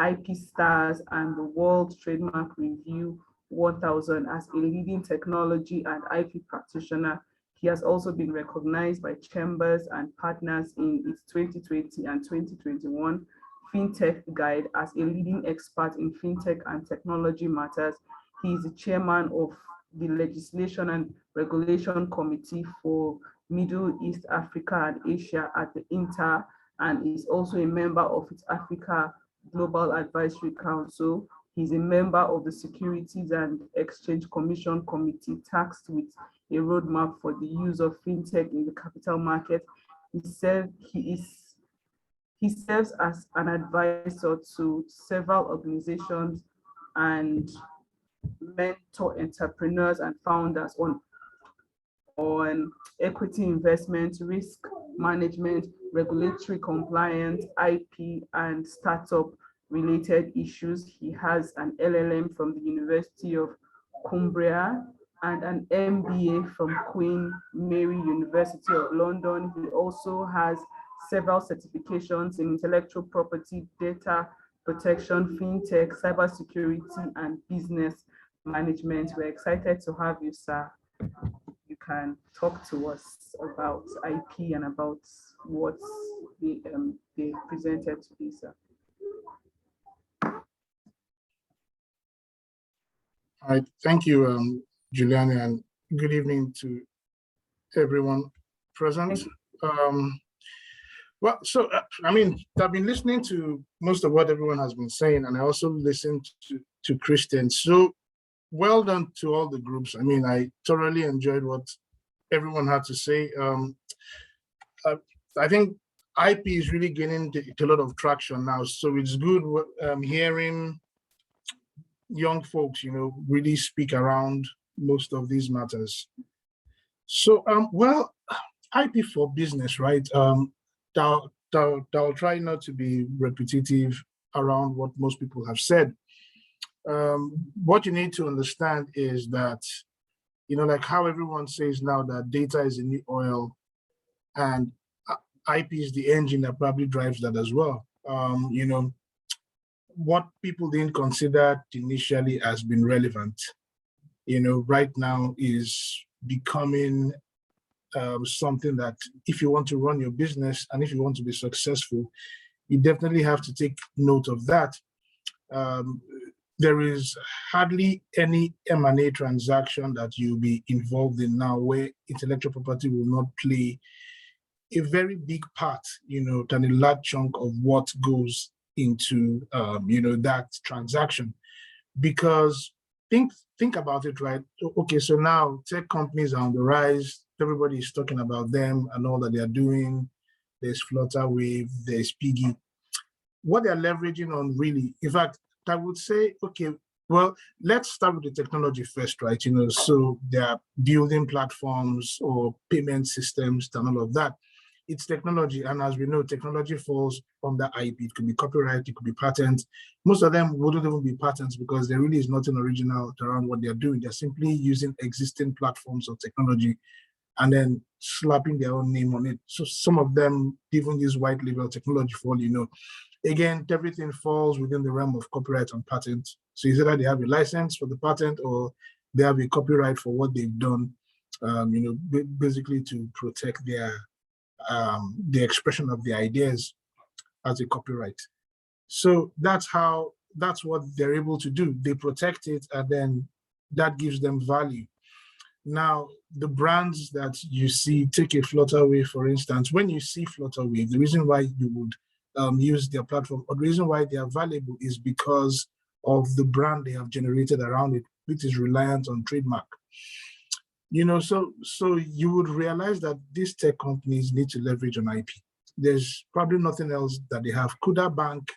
IP Stars, and the World Trademark Review 1000 as a leading technology and IP practitioner. He has also been recognized by Chambers and Partners in its 2020 and 2021 FinTech Guide as a leading expert in FinTech and technology matters. He is the chairman of the Legislation and Regulation Committee for Middle East, Africa, and Asia at the Inter, and is also a member of its Africa Global Advisory Council. He's a member of the Securities and Exchange Commission Committee tasked with a roadmap for the use of FinTech in the capital market. He serves as an advisor to several organizations and mentor entrepreneurs and founders on equity investment, risk management, regulatory compliance, IP, and startup related issues. He has an LLM from the University of Cumbria and an MBA from Queen Mary University of London. He also has several certifications in intellectual property, data protection, fintech, cybersecurity, and business management. We're excited to have you, sir. You can talk to us about IP and about what they presented today, sir. All right, thank you, Juliana, and good evening to everyone present. Well, so, I mean, I've been listening to most of what everyone has been saying, and I also listened to Christian. So well done to all the groups. I mean, I thoroughly enjoyed what everyone had to say. I think IP is really gaining a lot of traction now. So it's good hearing young folks, really speak around most of these matters. So, well, IP for business, right? I'll try not to be repetitive around what most people have said. What you need to understand is that, like how everyone says now that data is the new oil, and IP is the engine that probably drives that as well. What people didn't consider initially has been relevant, right now is becoming something that if you want to run your business and if you want to be successful, you definitely have to take note of that. There is hardly any M&A transaction that you'll be involved in now where intellectual property will not play a very big part, than a large chunk of what goes into, that transaction. Because think about it, right? Okay, so now tech companies are on the rise. Everybody is talking about them and all that they are doing. There's Flutterwave, there's Piggy. What they're leveraging on really, in fact, I would say, okay, well, let's start with the technology first, right? So they're building platforms or payment systems and all of that. It's technology, and as we know, technology falls under IP. It could be copyright, it could be patent. Most of them wouldn't even be patents because there really is nothing original around what they're doing. They're simply using existing platforms or technology and then slapping their own name on it. So some of them even use white label technology for all you know. Again, everything falls within the realm of copyright and patent. So either they have a license for the patent or they have a copyright for what they've done, basically to protect the expression of the ideas as a copyright. So that's what they're able to do. They protect it, and then that gives them value. Now, the brands that you see, take a Flutterwave, for instance. When you see Flutterwave, the reason why you would use their platform, or the reason why they are valuable is because of the brand they have generated around it, which is reliant on trademark. So you would realize that these tech companies need to leverage on IP. there's probably nothing else that they have. Kuda Bank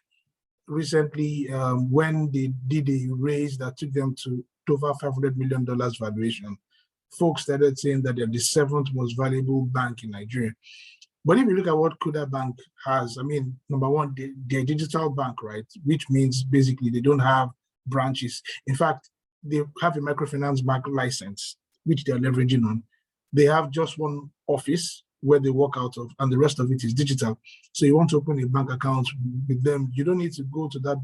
recently, when they did a raise that took them to over $500 million valuation, folks started saying that they're the 7th most valuable bank in Nigeria. But if you look at what Kuda Bank has, I mean, number one, they're a digital bank, right? Which means basically they don't have branches. In fact, they have a microfinance bank license, which they're leveraging on. They have just one office where they work out of, and the rest of it is digital. So you want to open a bank account with them, you don't need to go to that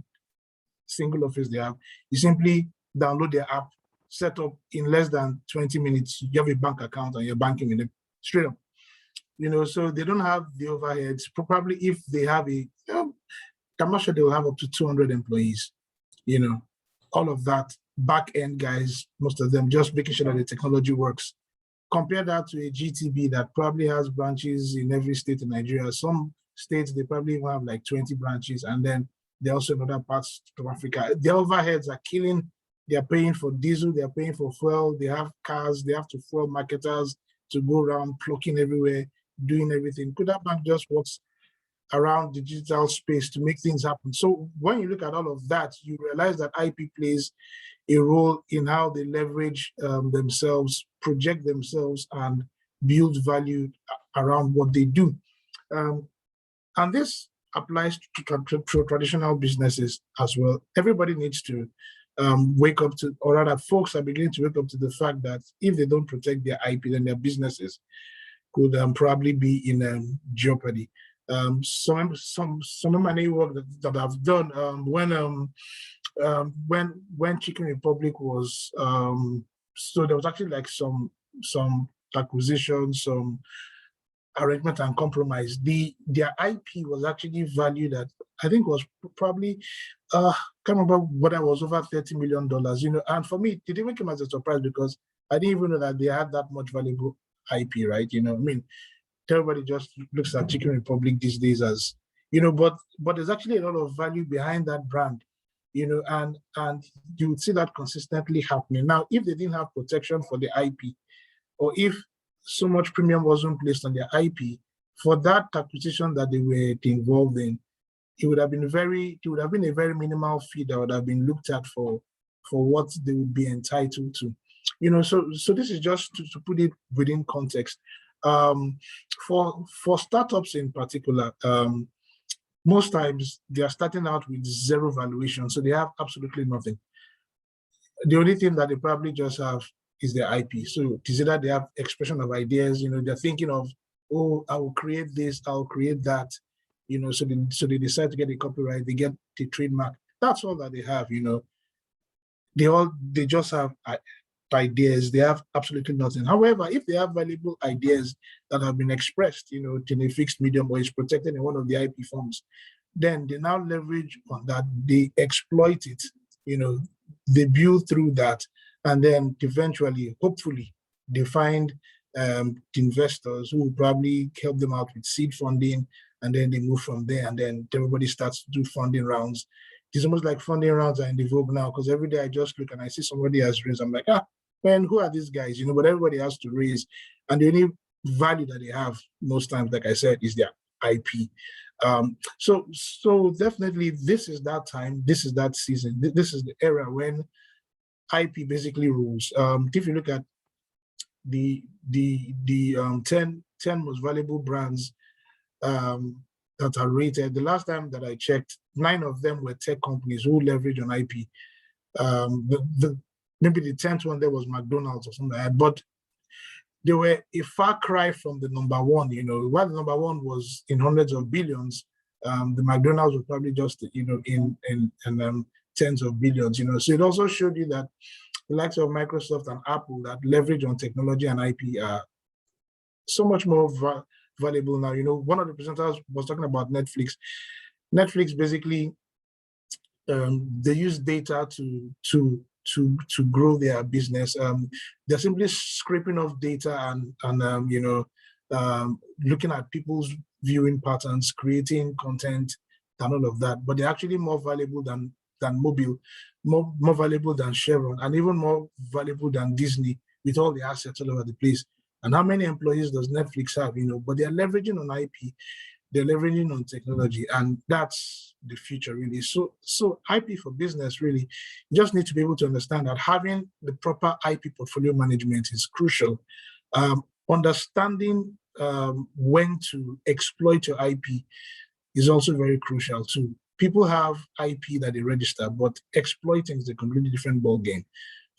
single office they have. You simply download their app, set up in less than 20 minutes, you have a bank account and you're banking with them straight up. You know, so they don't have the overheads. Probably if they have I'm not sure they will have up to 200 employees, you know, all of that back end guys, most of them just making sure that the technology works. Compare that to a GTB that probably has branches in every state in Nigeria. Some states, they probably even have like 20 branches, and then they also in other parts of Africa. Their overheads are killing. They're paying for diesel, they're paying for fuel, they have cars, they have to fuel marketers to go around plucking everywhere, doing everything. Kuda Bank just works around the digital space to make things happen. So when you look at all of that, you realize that IP plays a role in how they leverage themselves, project themselves, and build value around what they do. And this applies to traditional businesses as well. Everybody needs to wake up to, or rather folks are beginning to wake up to the fact that if they don't protect their IP, then their businesses could probably be in jeopardy. Some M&A work that I've done when Chicken Republic was so there was actually like some acquisition, some arrangement and compromise. Their IP was actually valued at, I think was probably can't remember what I was, over $30 million, you know. And for me, it even came as a surprise because I didn't even know that they had that much valuable IP, right? You know, I mean, everybody just looks at Chicken Republic these days as, you know, but there's actually a lot of value behind that brand, you know, and you would see that consistently happening. Now, if they didn't have protection for the IP, or if so much premium wasn't placed on their IP for that acquisition that they were involved in, it would have been a very minimal fee that would have been looked at for what they would be entitled to. You know, so this is just to put it within context. For startups in particular, most times they are starting out with zero valuation, so they have absolutely nothing. The only thing that they probably just have is their IP. So it's either they have expression of ideas, you know, they're thinking of, oh, I will create this, I'll create that, you know, so they decide to get a copyright, they get the trademark. That's all that they have, you know. They just have ideas, they have absolutely nothing. However, if they have valuable ideas that have been expressed, you know, in a fixed medium or is protected in one of the IP forms, then they now leverage on that, they exploit it, you know, they build through that, and then eventually, hopefully, they find investors who will probably help them out with seed funding, and then they move from there, and then everybody starts to do funding rounds. It's almost like funding rounds are in the vogue now, because every day I just look and I see somebody has raised. I'm like, man, who are these guys? You know, but everybody has to raise, and the only value that they have most times, like I said, is their IP. So definitely, this is that time. This is that season. This is the era when IP basically rules. If you look at the 10 most valuable brands that are rated, the last time that I checked, 9 of them were tech companies who leverage on IP. Maybe the 10th one there was McDonald's or something like that, but they were a far cry from the number one. You know, while the number one was in hundreds of billions, the McDonald's was probably just, you know, in tens of billions. You know, so it also showed you that the likes of Microsoft and Apple that leverage on technology and IP are so much more valuable now. You know, one of the presenters was talking about Netflix. Netflix basically they use data to grow their business. They're simply scraping off data and you know, looking at people's viewing patterns, creating content and all of that. But they're actually more valuable than mobile, more valuable than Chevron, and even more valuable than Disney with all the assets all over the place. And how many employees does Netflix have? You know, but they're leveraging on IP. they're leveraging on technology, and that's the future really. So IP for business really, you just need to be able to understand that having the proper IP portfolio management is crucial. Understanding when to exploit your IP is also very crucial too. People have IP that they register, but exploiting is a completely different ballgame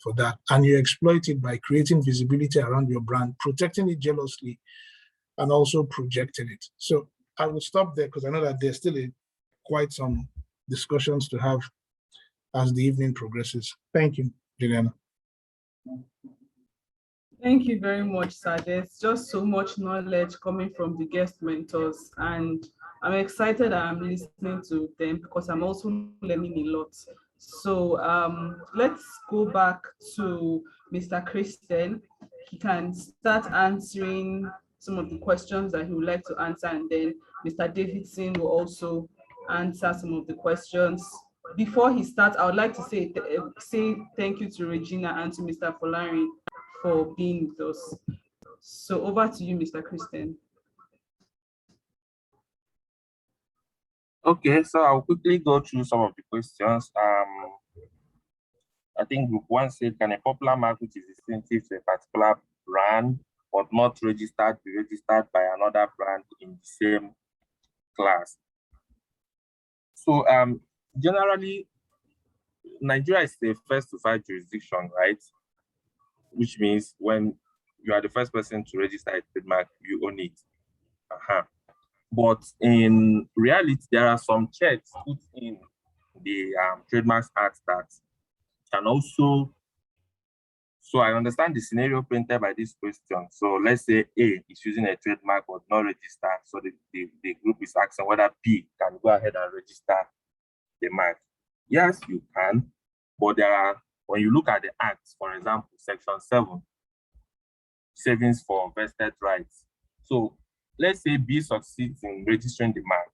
for that. And you exploit it by creating visibility around your brand, protecting it jealously, and also projecting it. So I will stop there because I know that there's still quite some discussions to have as the evening progresses. Thank you, Juliana. Thank you very much, sir. There's just so much knowledge coming from the guest mentors, and I'm excited that I'm listening to them because I'm also learning a lot. So let's go back to Mr. Christian. He can start answering some of the questions that he would like to answer, and then Mr. Davidson will also answer some of the questions. Before he starts, I would like to say thank you to Regina and to Mr. Folari for being with us. So over to you, Mr. Christian. Okay, so I'll quickly go through some of the questions. I think group one said, can a popular mark which is distinctive to a particular brand but not registered be registered by another brand in the same class? So generally, Nigeria is the first to file jurisdiction, right? Which means when you are the first person to register a trademark, you own it. But in reality, there are some checks put in the Trademarks Act that can also. So I understand the scenario painted by this question. So let's say A is using a trademark but not registered. So the group is asking whether B can go ahead and register the mark. Yes, you can, but there are, when you look at the Act, for example, Section 7, savings for vested rights. So let's say B succeeds in registering the mark.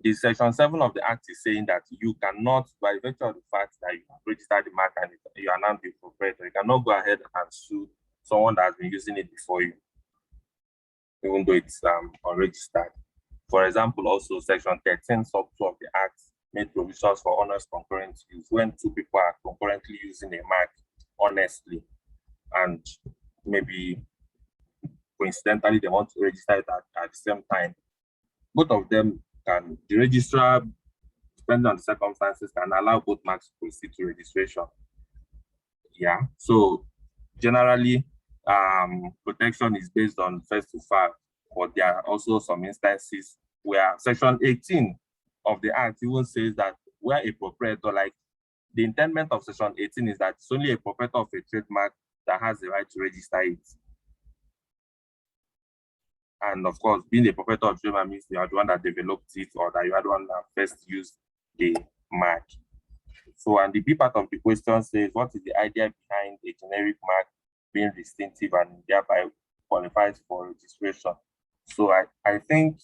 The Section 7 of the Act is saying that you cannot, by virtue of the fact that you have registered the mark and you are now the proprietor, you cannot go ahead and sue someone that has been using it before you, even though it's unregistered. For example, also Section 13, sub 2 of the Act made provisions for honest concurrent use when two people are concurrently using a mark honestly, and maybe coincidentally they want to register it at the same time. Both of them can, the registrar, depending on the circumstances, can allow both marks to proceed to registration. Yeah, so generally, protection is based on first to file, but there are also some instances where Section 18 of the Act even says that where a proprietor, like the intendment of Section 18 is that it's only a proprietor of a trademark that has the right to register it. And of course, being a proprietor of trademark means you are the one that developed it or that you are the one that first used the mark. So, and the B part of the question says, what is the idea behind a generic mark being distinctive and thereby qualifies for registration? So I think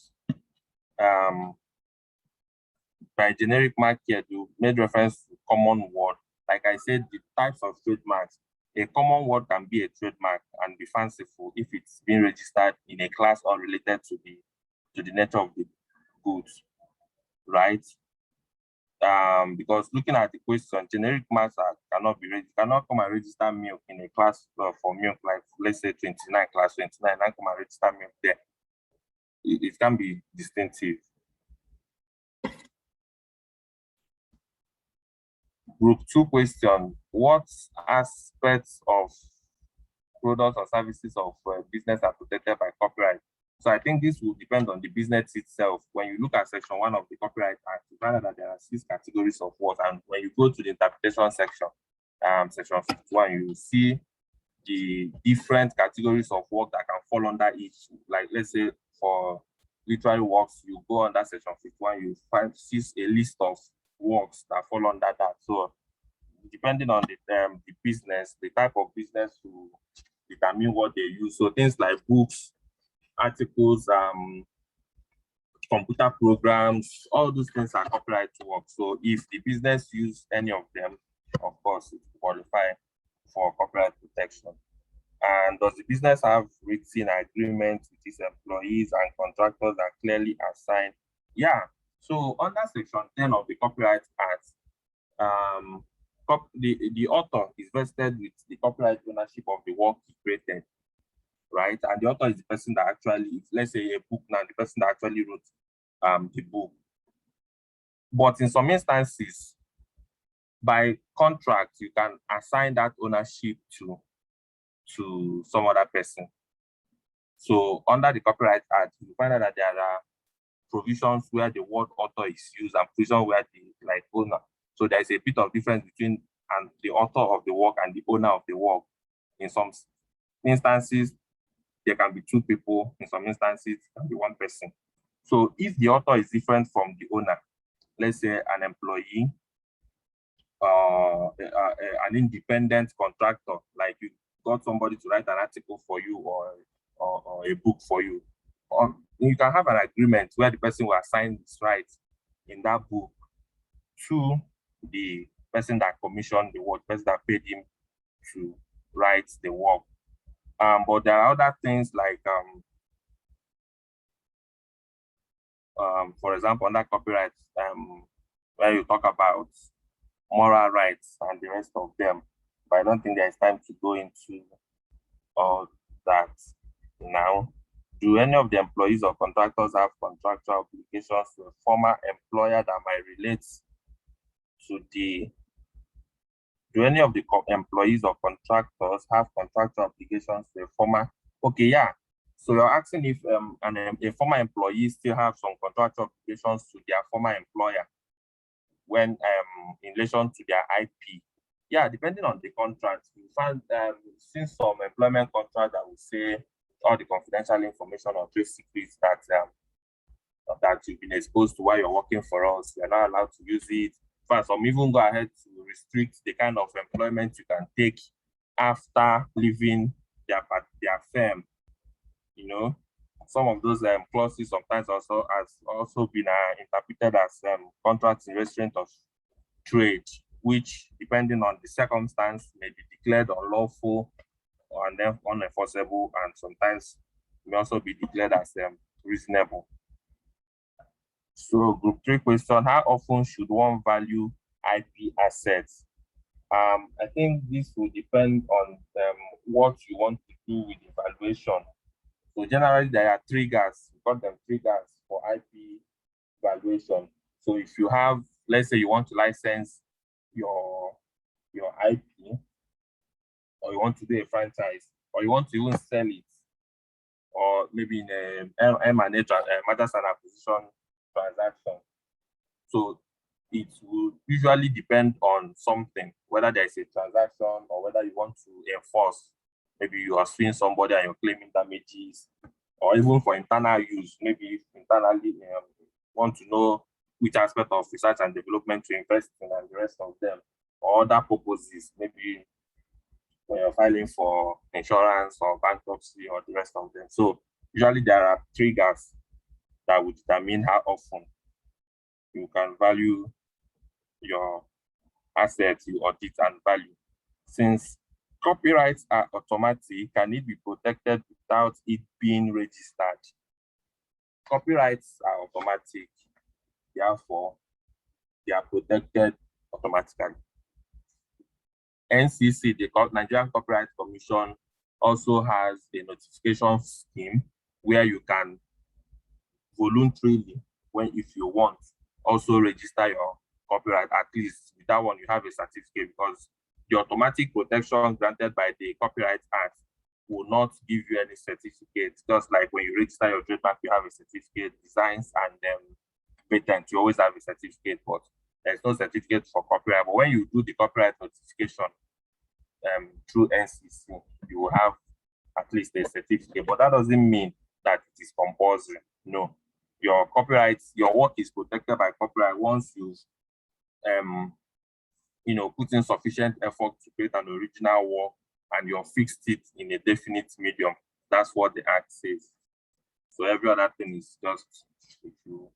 by generic mark here, you made reference to common word. Like I said, the types of trademarks, a common word can be a trademark and be fanciful if it's being registered in a class or related to the nature of the goods, right? Because looking at the question, generic marks cannot come and register milk in a class for milk, like let's say 29, class 29, and come and register milk there. It can be distinctive. Group 2 question, what aspects of products or services of business are protected by copyright? So I think this will depend on the business itself. When you look at Section 1 of the Copyright Act, you find out that there are 6 categories of work. And when you go to the interpretation section, Section 51, you will see the different categories of work that can fall under each. Like let's say for literary works, you go under Section 51, you see a list of works that fall under that. So depending on the business, the type of business to determine what they use. So things like books, articles, computer programs, all those things are copyright work. So if the business use any of them, of course, it will qualify for copyright protection. And does the business have written agreements with its employees and contractors that clearly assigned? Yeah. So under Section 10 of the Copyright Act, the author is vested with the copyright ownership of the work he created, right? And the author is the person that actually, let's say a book now, the person that actually wrote the book. But in some instances, by contract, you can assign that ownership to some other person. So under the Copyright Act, you find out that there are provisions where the word author is used and provisions where the owner. So there's a bit of difference between the author of the work and the owner of the work. In some instances, there can be two people. In some instances, it can be one person. So if the author is different from the owner, let's say an employee, an independent contractor, like you got somebody to write an article for you or a book for you, or you can have an agreement where the person will assign his rights in that book to the person that commissioned the work, person that paid him to write the work. But there are other things like, for example, under copyright, where you talk about moral rights and the rest of them. But I don't think there's time to go into all that now. Do any of the employees or contractors have contractual obligations to a former employer that might relate to the... Do any of the employees or contractors have contractual obligations to a former... Okay, yeah. So you're asking if a former employee still have some contractual obligations to their former employer when in relation to their IP. Yeah, depending on the contract. You find since some employment contract that will say all the confidential information or trade secrets that that you've been exposed to while you're working for us, you're not allowed to use it. In fact, some even go ahead to restrict the kind of employment you can take after leaving their firm. You know, some of those clauses sometimes also has also been interpreted as contracts in restraint of trade, which, depending on the circumstance, may be declared unlawful and then unenforceable, and sometimes may also be declared as reasonable. So, group 3 question: how often should one value IP assets? I think this will depend on what you want to do with the valuation. So generally, there are triggers. We call them triggers for IP valuation. So if you have, let's say you want to license your IP, or you want to do a franchise, or you want to even sell it, or maybe in a M&A, mergers and acquisition transaction. So it will usually depend on something, whether there is a transaction or whether you want to enforce. Maybe you are suing somebody and you're claiming damages, or even for internal use. Maybe if internally want to know which aspect of research and development to invest in and the rest of them, or other purposes, maybe when you're filing for insurance or bankruptcy or the rest of them. So usually there are triggers that would determine how often you can value your assets, you audit and value. Since copyrights are automatic, can it be protected without it being registered? Copyrights are automatic, therefore they are protected automatically. NCC, the Nigerian Copyright Commission, also has a notification scheme where you can voluntarily, if you want, also register your copyright. At least with that one, you have a certificate, because the automatic protection granted by the Copyright Act will not give you any certificate. Just like when you register your trademark, you have a certificate, designs and patent, you always have a certificate, but there's no certificate for copyright. But when you do the copyright notification through NCC, you will have at least a certificate. But that doesn't mean that it is compulsory. No, your work is protected by copyright once you've put in sufficient effort to create an original work and you've fixed it in a definite medium. That's what the Act says. So every other thing is just if you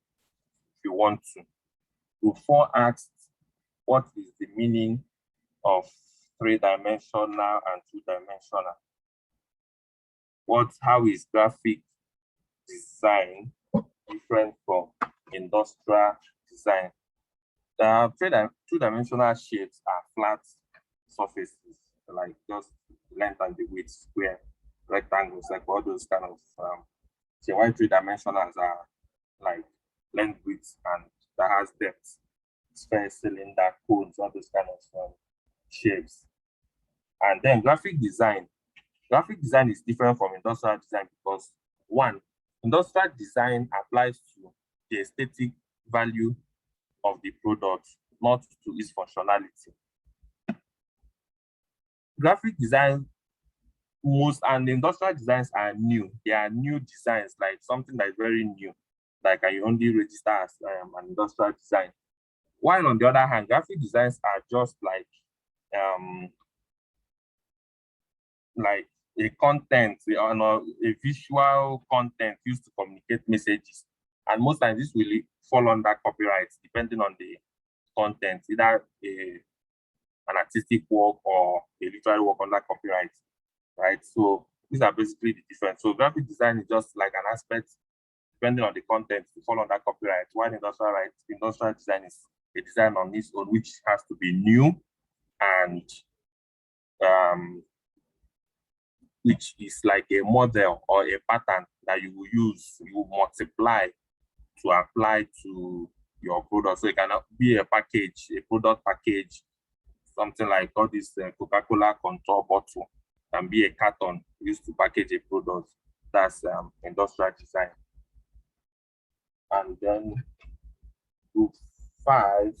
want to. Group 4 asked, what is the meaning of 3-dimensional and 2-dimensional? how is graphic design different from industrial design? Two-dimensional shapes are flat surfaces, like just length and the width, square, rectangles, like all those kind of while three-dimensionals are like length, width, and that has depth, sphere, cylinder, cones, all those kind of shapes. And then graphic design is different from industrial design because one, industrial design applies to the aesthetic value of the product, not to its functionality. Graphic design, most and industrial designs are new. They are new designs, like something that is very new, like I only register as an industrial design. While on the other hand, graphic designs are just like a content, a visual content used to communicate messages. And most times this will fall under copyright, depending on the content, either an artistic work or a literary work under copyright, right? So these are basically the difference. So graphic design is just like an aspect, depending on the content, to fall under copyright, while industrial design is a design on its own, which has to be new and which is like a model or a pattern that you will use, you will multiply to apply to your product. So it cannot be a package, a product package, something like all this Coca-Cola contour bottle can be a carton used to package a product. That's industrial design. And then group 5,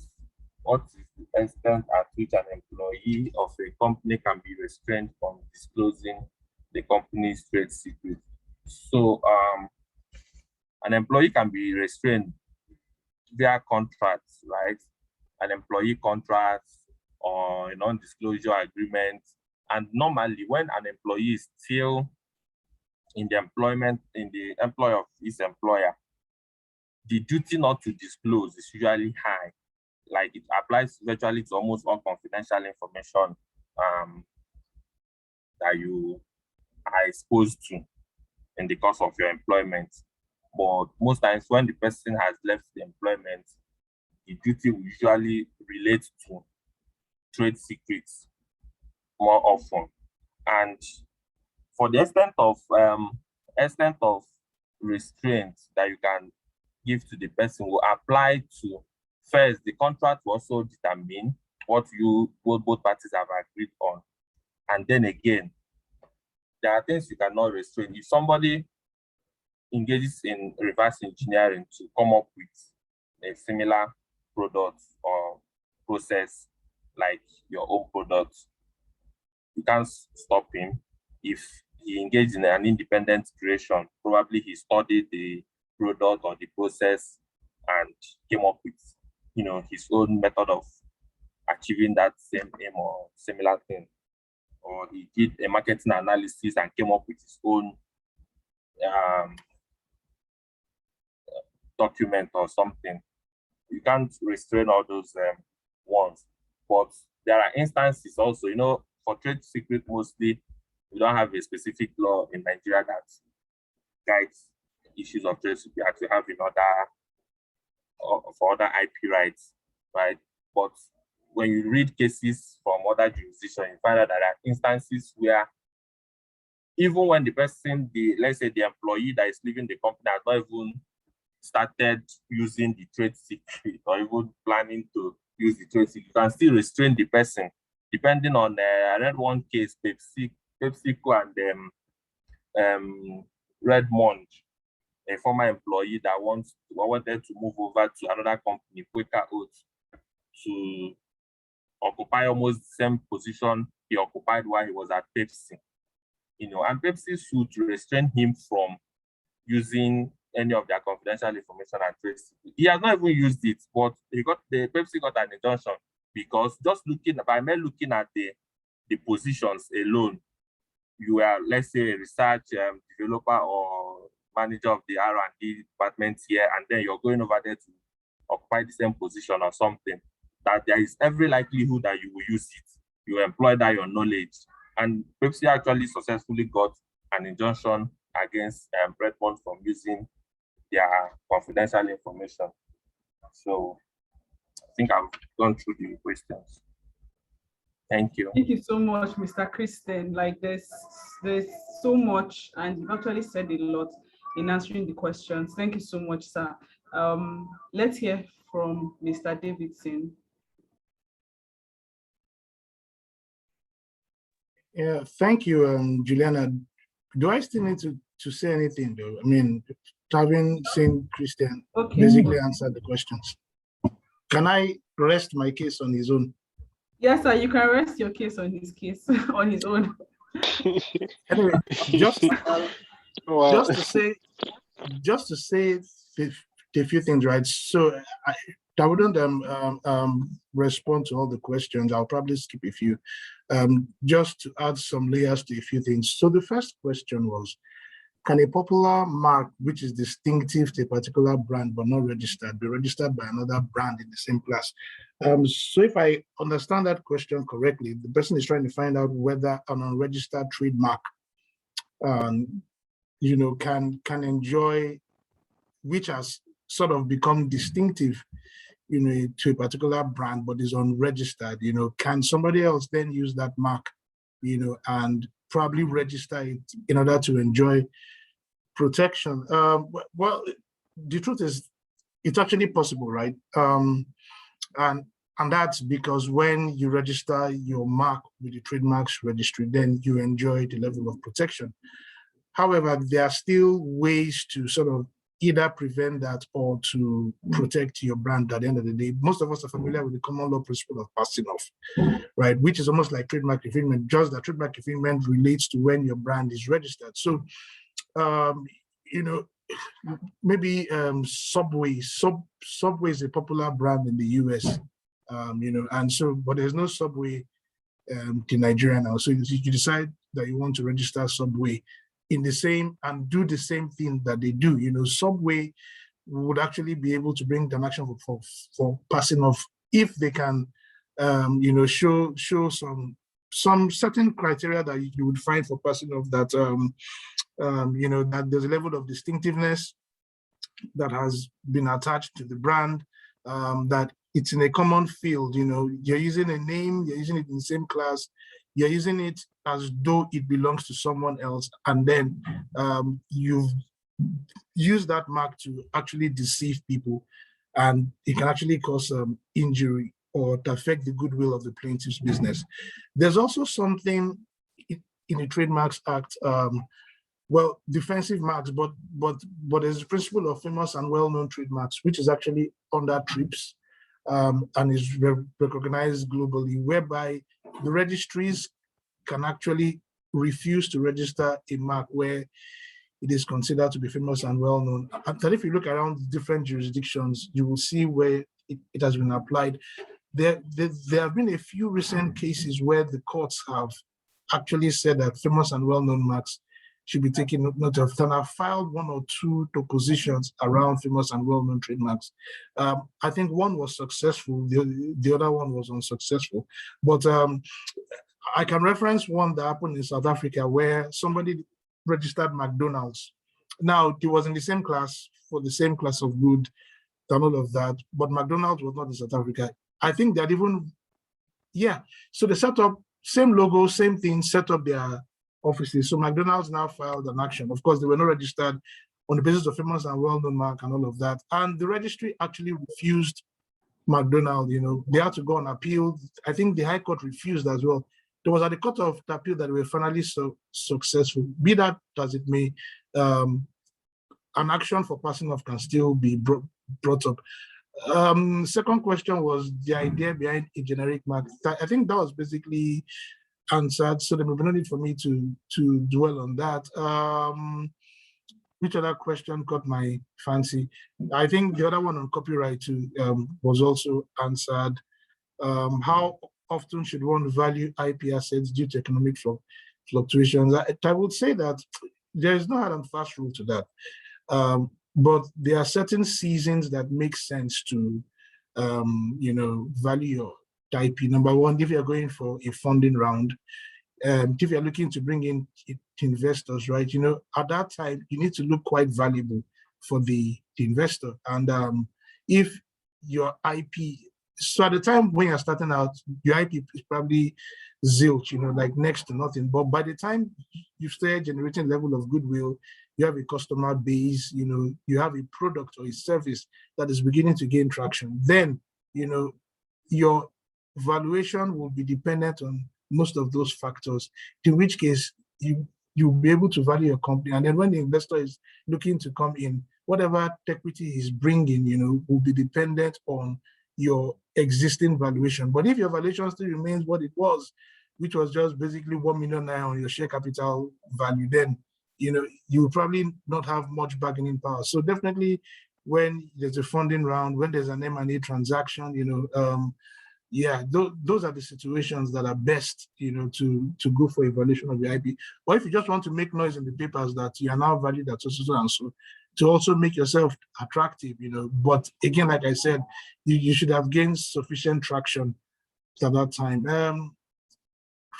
what is the extent at which an employee of a company can be restrained from disclosing the company's trade secret? So an employee can be restrained via contracts, right? An employee contract or a non-disclosure agreement. And normally when an employee is still in the employ of his employer, the duty not to disclose is usually high. Like it applies virtually to almost all confidential information that you are exposed to in the course of your employment. But most times when the person has left the employment, the duty will usually relate to trade secrets more often. And for the extent of restraint that you can give to the person will apply to, first, the contract will also determine what both parties have agreed on. And then again, there are things you cannot restrain. If somebody engages in reverse engineering to come up with a similar product or process like your own product, you can't stop him. If he engaged in an independent creation, probably he studied the product or the process and came up with his own method of achieving that same aim or similar thing. Or he did a marketing analysis and came up with his own document or something. You can't restrain all those ones. But there are instances also, for trade secret mostly, we don't have a specific law in Nigeria that guides issues of trade secret as we have in for other IP rights, right? But when you read cases from other jurisdictions, you find out that there are instances where even when the person, let's say the employee that is leaving the company has not even started using the trade secret or even planning to use the trade secret, you can still restrain the person, depending on, I read one case, PepsiCo and Redmond, a former employee that wanted to move over to another company, Quaker Oats, to occupy almost the same position he occupied while he was at Pepsi. And Pepsi sued to restrain him from using any of their confidential information and trade secret. He has not even used it, but Pepsi got an injunction because just looking at the positions alone, you are, let's say, a research developer or manager of the R&D department here, and then you're going over there to occupy the same position or something, that there is every likelihood that you will use it. You employ that your knowledge. And Pepsi actually successfully got an injunction against Redmond from using their confidential information. So I think I've gone through the questions. Thank you. Thank you so much, Mr. Christian. Like there's so much, and you actually said a lot in answering the questions. Thank you so much, sir. Let's hear from Mr. Davidson. Yeah, thank you, Juliana. Do I still need to say anything though? I mean, having seen Christian basically answer the questions. Can I rest my case on his own? Yes, sir, you can rest your case on his on his own. Anyway, just to say a few things, right? So I wouldn't respond to all the questions. I'll probably skip a few, just to add some layers to a few things. So the first question was, can a popular mark which is distinctive to a particular brand but not registered be registered by another brand in the same class? So if I understand that question correctly, the person is trying to find out whether an unregistered trademark, you know, can enjoy, which has sort of become distinctive, you know, to a particular brand but is unregistered. You know, can somebody else then use that mark, you know, and probably register it in order to enjoy protection? Well, the truth is, it's actually possible, right? And that's because when you register your mark with the trademarks registry, then you enjoy the level of protection. However, there are still ways to sort of either prevent that or to protect your brand at the end of the day. Most of us are familiar with the common law principle of passing off, right? Which is almost like trademark infringement, just that trademark infringement relates to when your brand is registered. So, you know, maybe Subway is a popular brand in the US, you know, and so, but there's no Subway in Nigeria now. So you decide that you want to register Subway in the same and do the same thing that they do. You know, Subway would actually be able to bring an action for passing off if they can, you know, show some certain criteria that you would find for passing off that, you know, that there's a level of distinctiveness that has been attached to the brand, that it's in a common field. You know, you're using a name, you're using it in the same class, you're using it as though it belongs to someone else, and then you've used that mark to actually deceive people, and it can actually cause injury or to affect the goodwill of the plaintiff's business. There's also something in the Trademarks Act, well, defensive marks, but there's the principle of famous and well-known trademarks, which is actually under TRIPS, and is recognized globally, whereby the registries can actually refuse to register a mark where it is considered to be famous and well-known. And if you look around different jurisdictions, you will see where it has been applied. There have been a few recent cases where the courts have actually said that famous and well-known marks should be taken note of. And I've filed one or two propositions around famous and well-known trademarks. I think one was successful, the other one was unsuccessful. But I can reference one that happened in South Africa where somebody registered McDonald's. Now, it was in the same class for the same class of good and all of that, but McDonald's was not in South Africa. I think that even, yeah, so they set up, same logo, same thing, set up their offices. So McDonald's now filed an action. Of course, they were not registered on the basis of famous and well-known mark and all of that. And the registry actually refused McDonald's, you know, they had to go on appeal. I think the High Court refused as well. There was at the Court of Appeal that they were finally so successful. Be that as it may, an action for passing off can still be brought up. Second question was the idea behind a generic mark. I think that was basically answered, so there may be no need for me to dwell on that. Which other question caught my fancy? I think the other one on copyright too was also answered. How often should one value IP assets due to economic fluctuations? I would say that there is no hard and fast rule to that. But there are certain seasons that make sense to, you know, value your IP. Number one, if you're going for a funding round, if you're looking to bring in investors, right, you know, at that time, you need to look quite valuable for the investor. And if your IP, so at the time when you're starting out, your IP is probably zilch, you know, like next to nothing. But by the time you start generating level of goodwill, you have a customer base, you know, you have a product or a service that is beginning to gain traction, then, you know, your valuation will be dependent on most of those factors, in which case you'll be able to value your company. And then when the investor is looking to come in, whatever equity he's bringing, you know, will be dependent on your existing valuation. But if your valuation still remains what it was, which was just basically 1 million naira on your share capital value, then, you know, you will probably not have much bargaining power. So definitely when there's a funding round, when there's an M&A transaction, you know, yeah, those are the situations that are best, you know, to go for evaluation of the IP. Or if you just want to make noise in the papers that you are now valued at so and so, to also make yourself attractive, you know. But again, like I said, you should have gained sufficient traction at that time.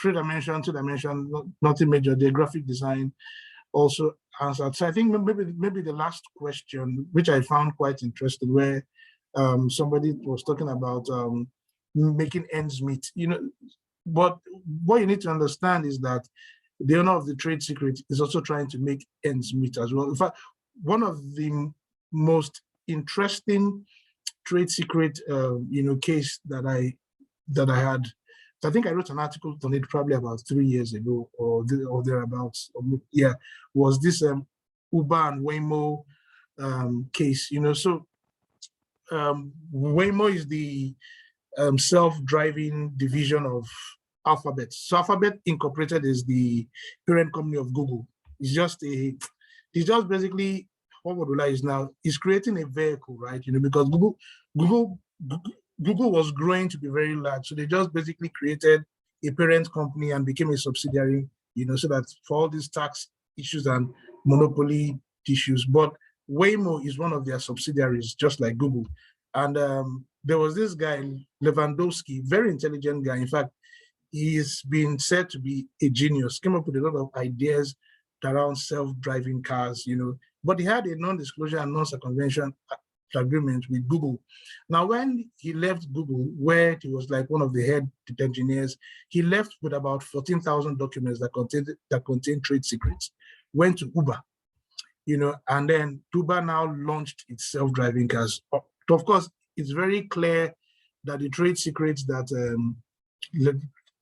3-dimension, 2-dimension, nothing major. The graphic design also answered. So I think maybe the last question, which I found quite interesting, where somebody was talking about making ends meet, you know. But what you need to understand is that the owner of the trade secret is also trying to make ends meet as well. In fact, one of the most interesting trade secret, you know, case that I had, I think I wrote an article on it probably about 3 years ago or thereabouts. Yeah, was this Uber and Waymo case, you know. So Waymo is the self-driving division of Alphabet. So Alphabet Incorporated is the parent company of Google. It's just basically, what Modula is now, is creating a vehicle, right? You know, because Google was growing to be very large. So they just basically created a parent company and became a subsidiary, you know, so that for all these tax issues and monopoly issues. But Waymo is one of their subsidiaries, just like Google. And there was this guy, Lewandowski, very intelligent guy. In fact, he's been said to be a genius, came up with a lot of ideas around self-driving cars, you know, but he had a non-disclosure and non-circumvention agreement with Google. Now, when he left Google, where he was like one of the head engineers, he left with about 14,000 documents that contained trade secrets, went to Uber, you know, and then Uber now launched its self-driving cars. Of course, it's very clear that the trade secrets that,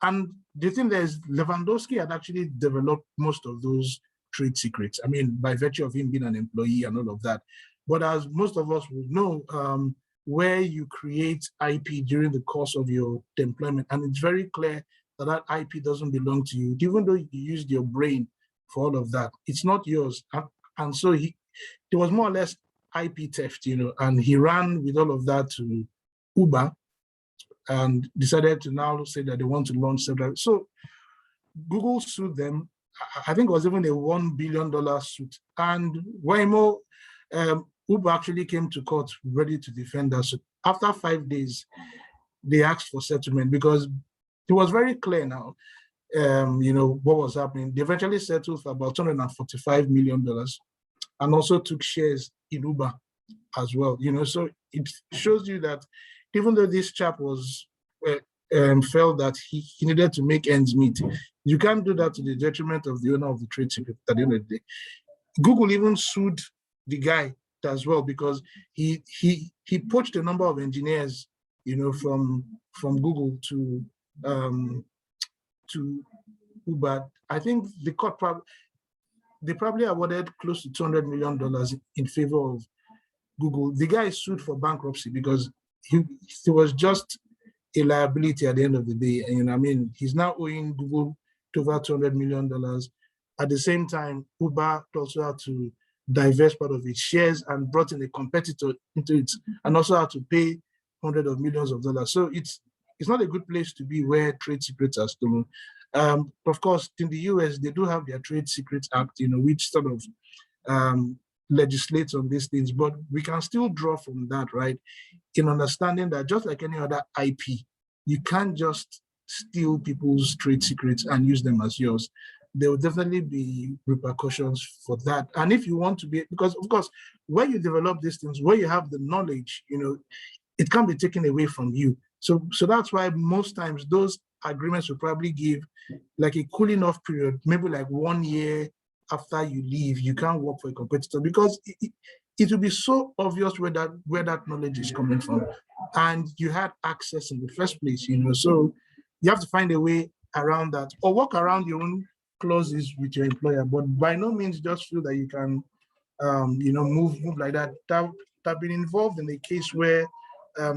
and the thing there is, Lewandowski had actually developed most of those trade secrets. I mean, by virtue of him being an employee and all of that. But as most of us would know, where you create IP during the course of your employment, and it's very clear that that IP doesn't belong to you, even though you used your brain for all of that, it's not yours. And so it was more or less IP theft, you know, and he ran with all of that to Uber and decided to now say that they want to launch self-driving. So Google sued them. I think it was even a $1 billion suit. And Waymo, Uber actually came to court ready to defend that suit. After 5 days, they asked for settlement because it was very clear now, you know, what was happening. They eventually settled for about $245 million and also took shares in Uber as well, you know. So it shows you that even though this chap was felt that he needed to make ends meet, you can't do that to the detriment of the owner of the trade secret at the end of the day. Google even sued the guy as well because he poached a number of engineers, you know, from Google to Uber. I think the court probably awarded close to $200 million in favor of Google. The guy sued for bankruptcy because he was just a liability at the end of the day. And, you know, I mean, he's now owing Google over $200 million. At the same time, Uber also had to divest part of its shares and brought in a competitor into it, and also had to pay hundreds of millions of dollars. So it's not a good place to be where trade secrets are stolen. Of course, in the US, they do have their Trade Secrets Act, you know, which sort of legislates on these things, but we can still draw from that, right? In understanding that just like any other IP, you can't just steal people's trade secrets and use them as yours. There will definitely be repercussions for that. And if you want to be, because of course, when you develop these things, where you have the knowledge, it can't be taken away from you. So that's why most times those agreements will probably give like a cooling off period, maybe like 1 year after you leave, you can't work for a competitor, because it will be so obvious where that knowledge is coming from, and you had access in the first place, so you have to find a way around that, or work around your own clauses with your employer, but by no means just feel that you can move like that. I've been involved in a case where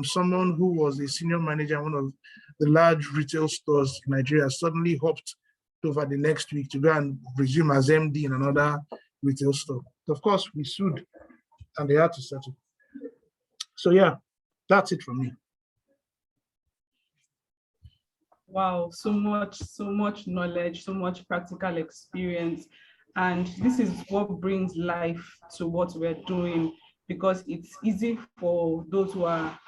someone who was a senior manager in one of the large retail stores in Nigeria suddenly hopped over the next week to go and resume as MD in another retail store. Of course, we sued and they had to settle. So yeah, that's it from me. Wow, so much knowledge, so much practical experience. And this is what brings life to what we're doing, because it's easy for those who are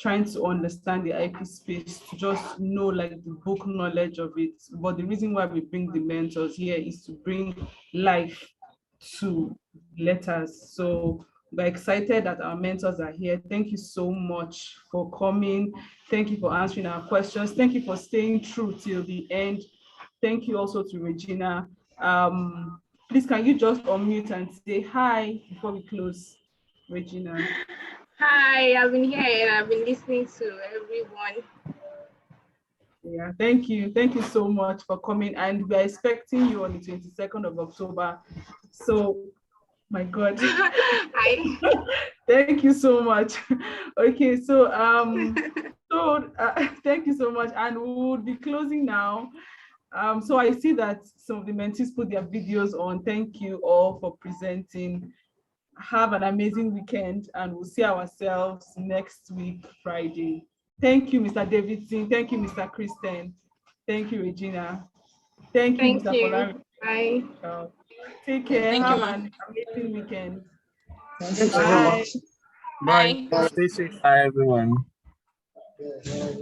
trying to understand the IP space to just know like the book knowledge of it. But the reason why we bring the mentors here is to bring life to letters. So we're excited that our mentors are here. Thank you so much for coming. Thank you for answering our questions. Thank you for staying true till the end. Thank you also to Regina. Please, can you just unmute and say hi before we close, Regina? Hi, I've been here and I've been listening to everyone. Yeah, thank you. Thank you so much for coming. And we're expecting you on the 22nd of October. So, my God. Thank you so much. Okay, so thank you so much. And we will be closing now. So I see that some of the mentees put their videos on. Thank you all for presenting. Have an amazing weekend, and we'll see ourselves next week, Friday. Thank you, Mr. Davidson. Thank you, Mr. Kristen. Thank you, Regina. Thank you, Mr. Polari. Bye. Take care. Thank Have you, an amazing weekend. Thanks Bye. Bye. Stay safe. Bye, everyone. Yeah.